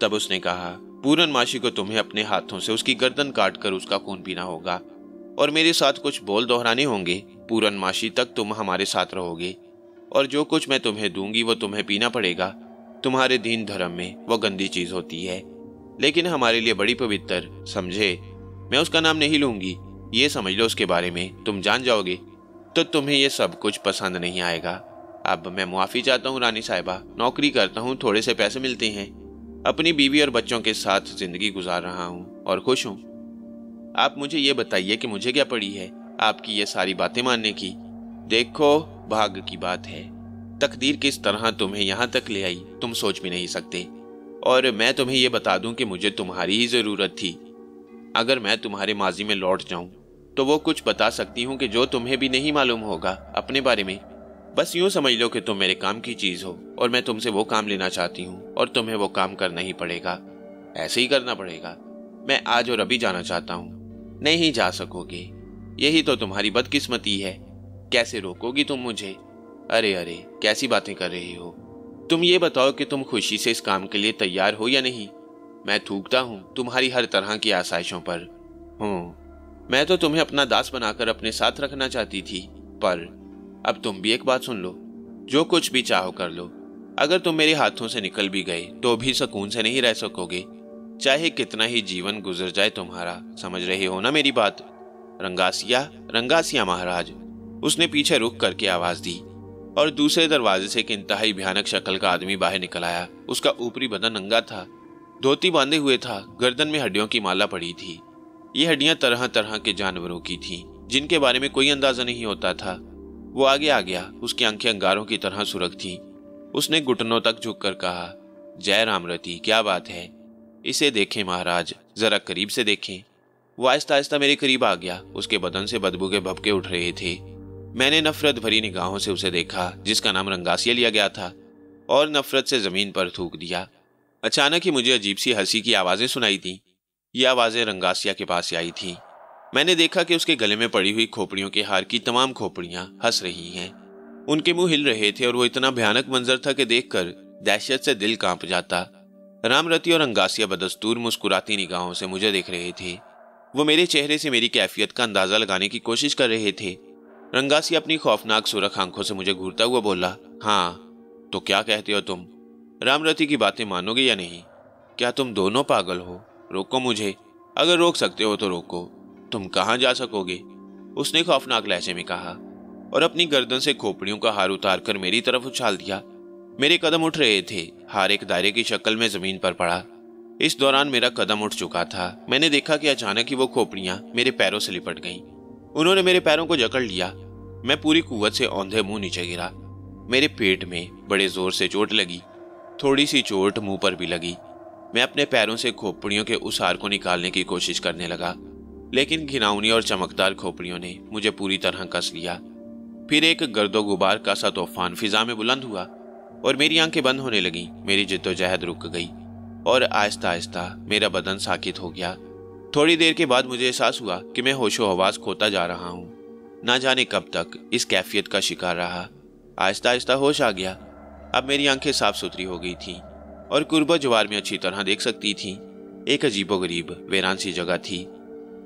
तब उसने कहा, पूर्णमासी को तुम्हें अपने हाथों से उसकी गर्दन काट कर उसका खून पीना होगा और मेरे साथ कुछ बोल दोहराने होंगे। पूर्णमासी तक तुम हमारे साथ रहोगे और जो कुछ मैं तुम्हें दूंगी वो तुम्हें पीना पड़ेगा। तुम्हारे दीन धर्म में वो गंदी चीज होती है, लेकिन हमारे लिए बड़ी पवित्र, समझे? मैं उसका नाम नहीं लूंगी, ये समझ लो उसके बारे में तुम जान जाओगे तो तुम्हें ये सब कुछ पसंद नहीं आएगा। अब मैं मुआफी चाहता हूँ रानी साहिबा, नौकरी करता हूँ, थोड़े से पैसे मिलते हैं, अपनी बीवी और बच्चों के साथ जिंदगी गुजार रहा हूँ और खुश हूँ। आप मुझे ये बताइए कि मुझे क्या पड़ी है आपकी ये सारी बातें मानने की? देखो, भाग्य की बात है, तकदीर किस तरह तुम्हें यहाँ तक ले आई तुम सोच भी नहीं सकते। और मैं तुम्हें ये बता दूं कि मुझे तुम्हारी ही जरूरत थी। अगर मैं तुम्हारे माजी में लौट जाऊं तो वो कुछ बता सकती हूँ कि जो तुम्हें भी नहीं मालूम होगा अपने बारे में। बस यूं समझ लो कि तुम मेरे काम की चीज हो और मैं तुमसे वो काम लेना चाहती हूँ और तुम्हें वो काम करना ही पड़ेगा। ऐसे ही करना पड़ेगा। मैं आज और अभी जाना चाहता हूँ। नहीं जा सकोगे, यही तो तुम्हारी बदकिस्मती है। कैसे रोकोगी तुम मुझे? अरे अरे, कैसी बातें कर रही हो? तुम ये बताओ कि तुम खुशी से इस काम के लिए तैयार हो या नहीं? मैं थूकता हूँ तुम्हारी हर तरह की आसाइशों पर हूँ। मैं तो तुम्हें अपना दास बनाकर अपने साथ रखना चाहती थी, पर अब तुम भी एक बात सुन लो। जो कुछ भी चाहो कर लो। अगर तुम मेरे हाथों से निकल भी गए तो भी सुकून से नहीं रह सकोगे, चाहे कितना ही जीवन गुजर जाए तुम्हारा। समझ रहे हो ना मेरी बात? रंगासिया, रंगासिया महाराज, उसने पीछे रुक करके आवाज दी और दूसरे दरवाजे से एक इंतहाई भयानक शक्ल का आदमी बाहर निकल आया। उसका ऊपरी बदन नंगा था, धोती बांधे हुए था, गर्दन में हड्डियों की माला पड़ी थी। ये हड्डियां तरह तरह के जानवरों की थीं, जिनके बारे में कोई अंदाजा नहीं होता था। वो आगे आ गया, उसकी आंखें अंगारों की तरह सुर्ख थी। उसने घुटनों तक झुककर कहा, जय रामरती, क्या बात है? इसे देखें महाराज, जरा करीब से देखें। वो आहिस्ता आहिस्ता मेरे करीब आ गया। उसके बदन से बदबू के भभके उठ रहे थे। मैंने नफरत भरी निगाहों से उसे देखा, जिसका नाम रंगासिया लिया गया था, और नफरत से जमीन पर थूक दिया। अचानक ही मुझे अजीब सी हंसी की आवाजें सुनाई दी। ये आवाजें रंगासिया के पास से आई थी। मैंने देखा कि उसके गले में पड़ी हुई खोपड़ियों के हार की तमाम खोपड़ियां हंस रही हैं। उनके मुंह हिल रहे थे और वो इतना भयानक मंजर था कि देखकर दहशत से दिल कांप जाता। रामरती और रंगासिया बदस्तूर मुस्कुराती निगाहों से मुझे देख रहे थे। वो मेरे चेहरे से मेरी कैफियत का अंदाजा लगाने की कोशिश कर रहे थे। रंगासिया अपनी खौफनाक सुरख आंखों से मुझे घूरता हुआ बोला, हाँ तो क्या कहते हो तुम? रामरती की बातें मानोगे या नहीं? क्या तुम दोनों पागल हो? रोको मुझे, अगर रोक सकते हो तो रोको। तुम कहाँ जा सकोगे? उसने खौफनाक लहजे में कहा और अपनी गर्दन से खोपड़ियों का हार उतारकर मेरी तरफ उछाल दिया। मेरे कदम उठ रहे थे। हार एक दायरे की शक्ल में जमीन पर पड़ा। इस दौरान मेरा कदम उठ चुका था। मैंने देखा कि अचानक ही वो खोपड़ियां मेरे पैरों से लिपट गईं। उन्होंने मेरे पैरों को जकड़ लिया। मैं पूरी कुव्वत से औंधे मुंह नीचे गिरा। मेरे पेट में बड़े जोर से चोट लगी। थोड़ी सी चोट मुंह पर भी लगी। मैं अपने पैरों से खोपड़ियों के उस हार को निकालने की कोशिश करने लगा, लेकिन घिनौनी और चमकदार खोपड़ियों ने मुझे पूरी तरह कस लिया। फिर एक गर्दो गुबार का सा तूफान फिजा में बुलंद हुआ और मेरी आंखें बंद होने लगी। मेरी जिद्दोजहद रुक गई और आहिस्ता आहिस्ता मेरा बदन साकित हो गया। थोड़ी देर के बाद मुझे एहसास हुआ कि मैं होशो हवास खोता जा रहा हूँ। ना जाने कब तक इस कैफियत का शिकार रहा। आहिस्ता आहिस्ता होश आ गया। अब मेरी आंखें साफ सुथरी हो गई थीं और कुर्बा जवार में अच्छी तरह देख सकती थीं। एक अजीबोगरीब वीरान सी जगह थी।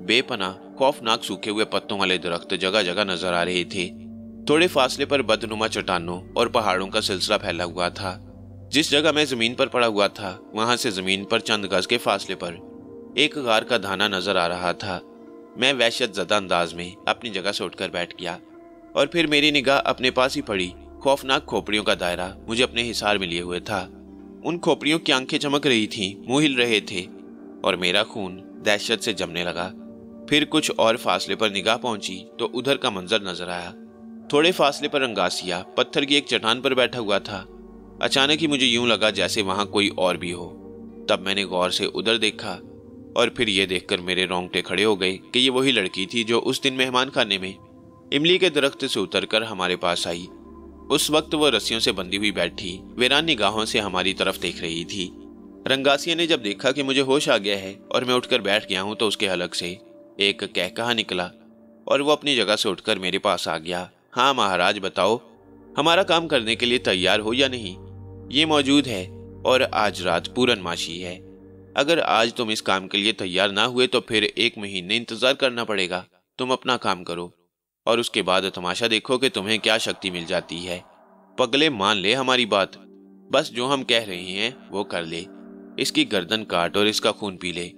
बेपनाह खौफनाक सूखे हुए पत्तों वाले दरख्त जगह जगह नजर आ रहे थे। थोड़े फासले पर बदनुमा चट्टानों और पहाड़ों का सिलसिला फैला हुआ था। जिस जगह मैं जमीन पर पड़ा हुआ था, वहां से जमीन पर चंद गज के फासले पर एक गार का धाना नजर आ रहा था। मैं वहशत ज़दा अंदाज में अपनी जगह से उठकर बैठ गया और फिर मेरी निगाह अपने पास ही पड़ी। खौफनाक खोपड़ियों का दायरा मुझे अपने हिसार में लिए हुए था। उन खोपड़ियों की आंखें चमक रही थीं, मुंह हिल रहे थे और मेरा खून दहशत से जमने लगा। फिर कुछ और फासले पर निगाह पहुंची तो उधर का मंजर नजर आया। थोड़े फासले पर रंगासिया पत्थर की एक चट्टान पर बैठा हुआ था। अचानक ही मुझे यूं लगा जैसे वहां कोई और भी हो। तब मैंने गौर से उधर देखा और फिर यह देखकर मेरे रोंगटे खड़े हो गए कि ये वही लड़की थी जो उस दिन मेहमान खाने में इमली के दरख्त से उतरकर हमारे पास आई। उस वक्त वो रस्सियों से बंधी हुई बैठी वीरान निगाहों से हमारी तरफ देख रही थी। रंगासिया ने जब देखा कि मुझे होश आ गया है और मैं उठकर बैठ गया हूं तो उसके हलक से एक कहकहा निकला और वो अपनी जगह से उठकर मेरे पास आ गया। हाँ महाराज, बताओ, हमारा काम करने के लिए तैयार हो या नहीं? ये मौजूद है और आज रात पूरनमाशी है। अगर आज तुम इस काम के लिए तैयार ना हुए तो फिर 1 महीने इंतजार करना पड़ेगा। तुम अपना काम करो और उसके बाद तमाशा देखो कि तुम्हें क्या शक्ति मिल जाती है। पगले, मान ले हमारी बात, बस जो हम कह रहे हैं वो कर ले। इसकी गर्दन काट और इसका खून पी ले।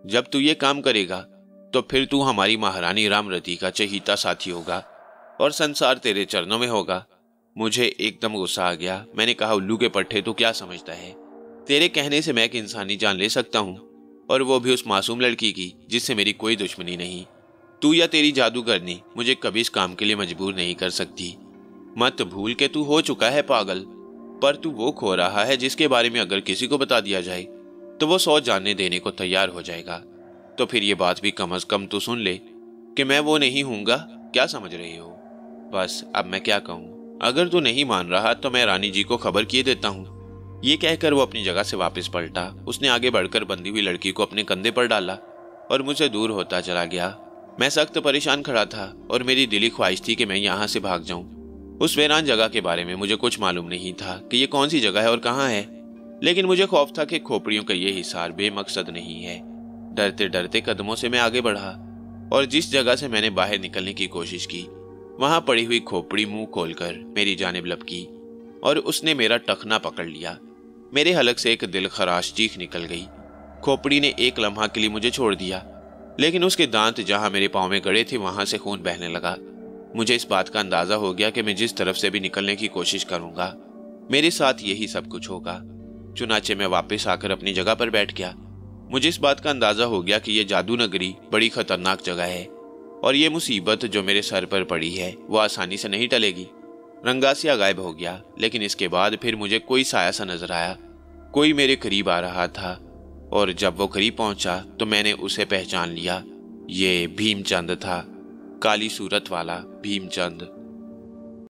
जब तू ये काम करेगा तो फिर तू हमारी महारानी रामरती का चहीता साथी होगा और संसार तेरे चरणों में होगा। मुझे एकदम गुस्सा आ गया। मैंने कहा, उल्लू के पट्टे, तू क्या समझता है? तेरे कहने से मैं एक इंसानी जान ले सकता हूँ, और वो भी उस मासूम लड़की की जिससे मेरी कोई दुश्मनी नहीं। तू या तेरी जादूगरनी मुझे कभी इस काम के लिए मजबूर नहीं कर सकती। मत भूल के तू हो चुका है पागल, पर तू वो खो रहा है जिसके बारे में अगर किसी को बता दिया जाए तो वो 100 जानने देने को तैयार हो जाएगा। तो फिर ये बात भी कम से कम तू सुन ले कि मैं वो नहीं हूँगा। क्या समझ रहे हो? बस अब मैं क्या कहूँ? अगर तू नहीं मान रहा तो मैं रानी जी को खबर किए देता हूँ। ये कहकर वो अपनी जगह से वापस पलटा। उसने आगे बढ़कर बंधी हुई लड़की को अपने कंधे पर डाला और मुझसे दूर होता चला गया। मैं सख्त परेशान खड़ा था और मेरी दिली ख्वाहिश थी कि मैं यहाँ से भाग जाऊं। उस वीरान जगह के बारे में मुझे कुछ मालूम नहीं था कि ये कौन सी जगह है और कहाँ है। लेकिन मुझे खौफ था कि खोपड़ियों का ये हिसार बेमकसद नहीं है। डरते डरते कदमों से मैं आगे बढ़ा और जिस जगह से मैंने बाहर निकलने की कोशिश की वहां पड़ी हुई खोपड़ी मुंह खोलकर मेरी जानिब लपकी और उसने मेरा टखना पकड़ लिया। मेरे हलक से एक दिल खराश चीख निकल गई। खोपड़ी ने एक लम्हा के लिए मुझे छोड़ दिया, लेकिन उसके दांत जहां मेरे पांव में गड़े थे वहां से खून बहने लगा। मुझे इस बात का अंदाजा हो गया कि मैं जिस तरफ से भी निकलने की कोशिश करूंगा मेरे साथ यही सब कुछ होगा। चुनाचे मैं वापस आकर अपनी जगह पर बैठ गया। मुझे इस बात का अंदाजा हो गया कि यह जादू नगरी बड़ी खतरनाक जगह है और ये मुसीबत जो मेरे सर पर पड़ी है वो आसानी से नहीं टलेगी। रंगासिया गायब हो गया, लेकिन इसके बाद फिर मुझे कोई साया सा नजर आया। कोई मेरे करीब आ रहा था और जब वो करीब पहुंचा तो मैंने उसे पहचान लिया। ये भीमचंद था, काली सूरत वाला भीमचंद।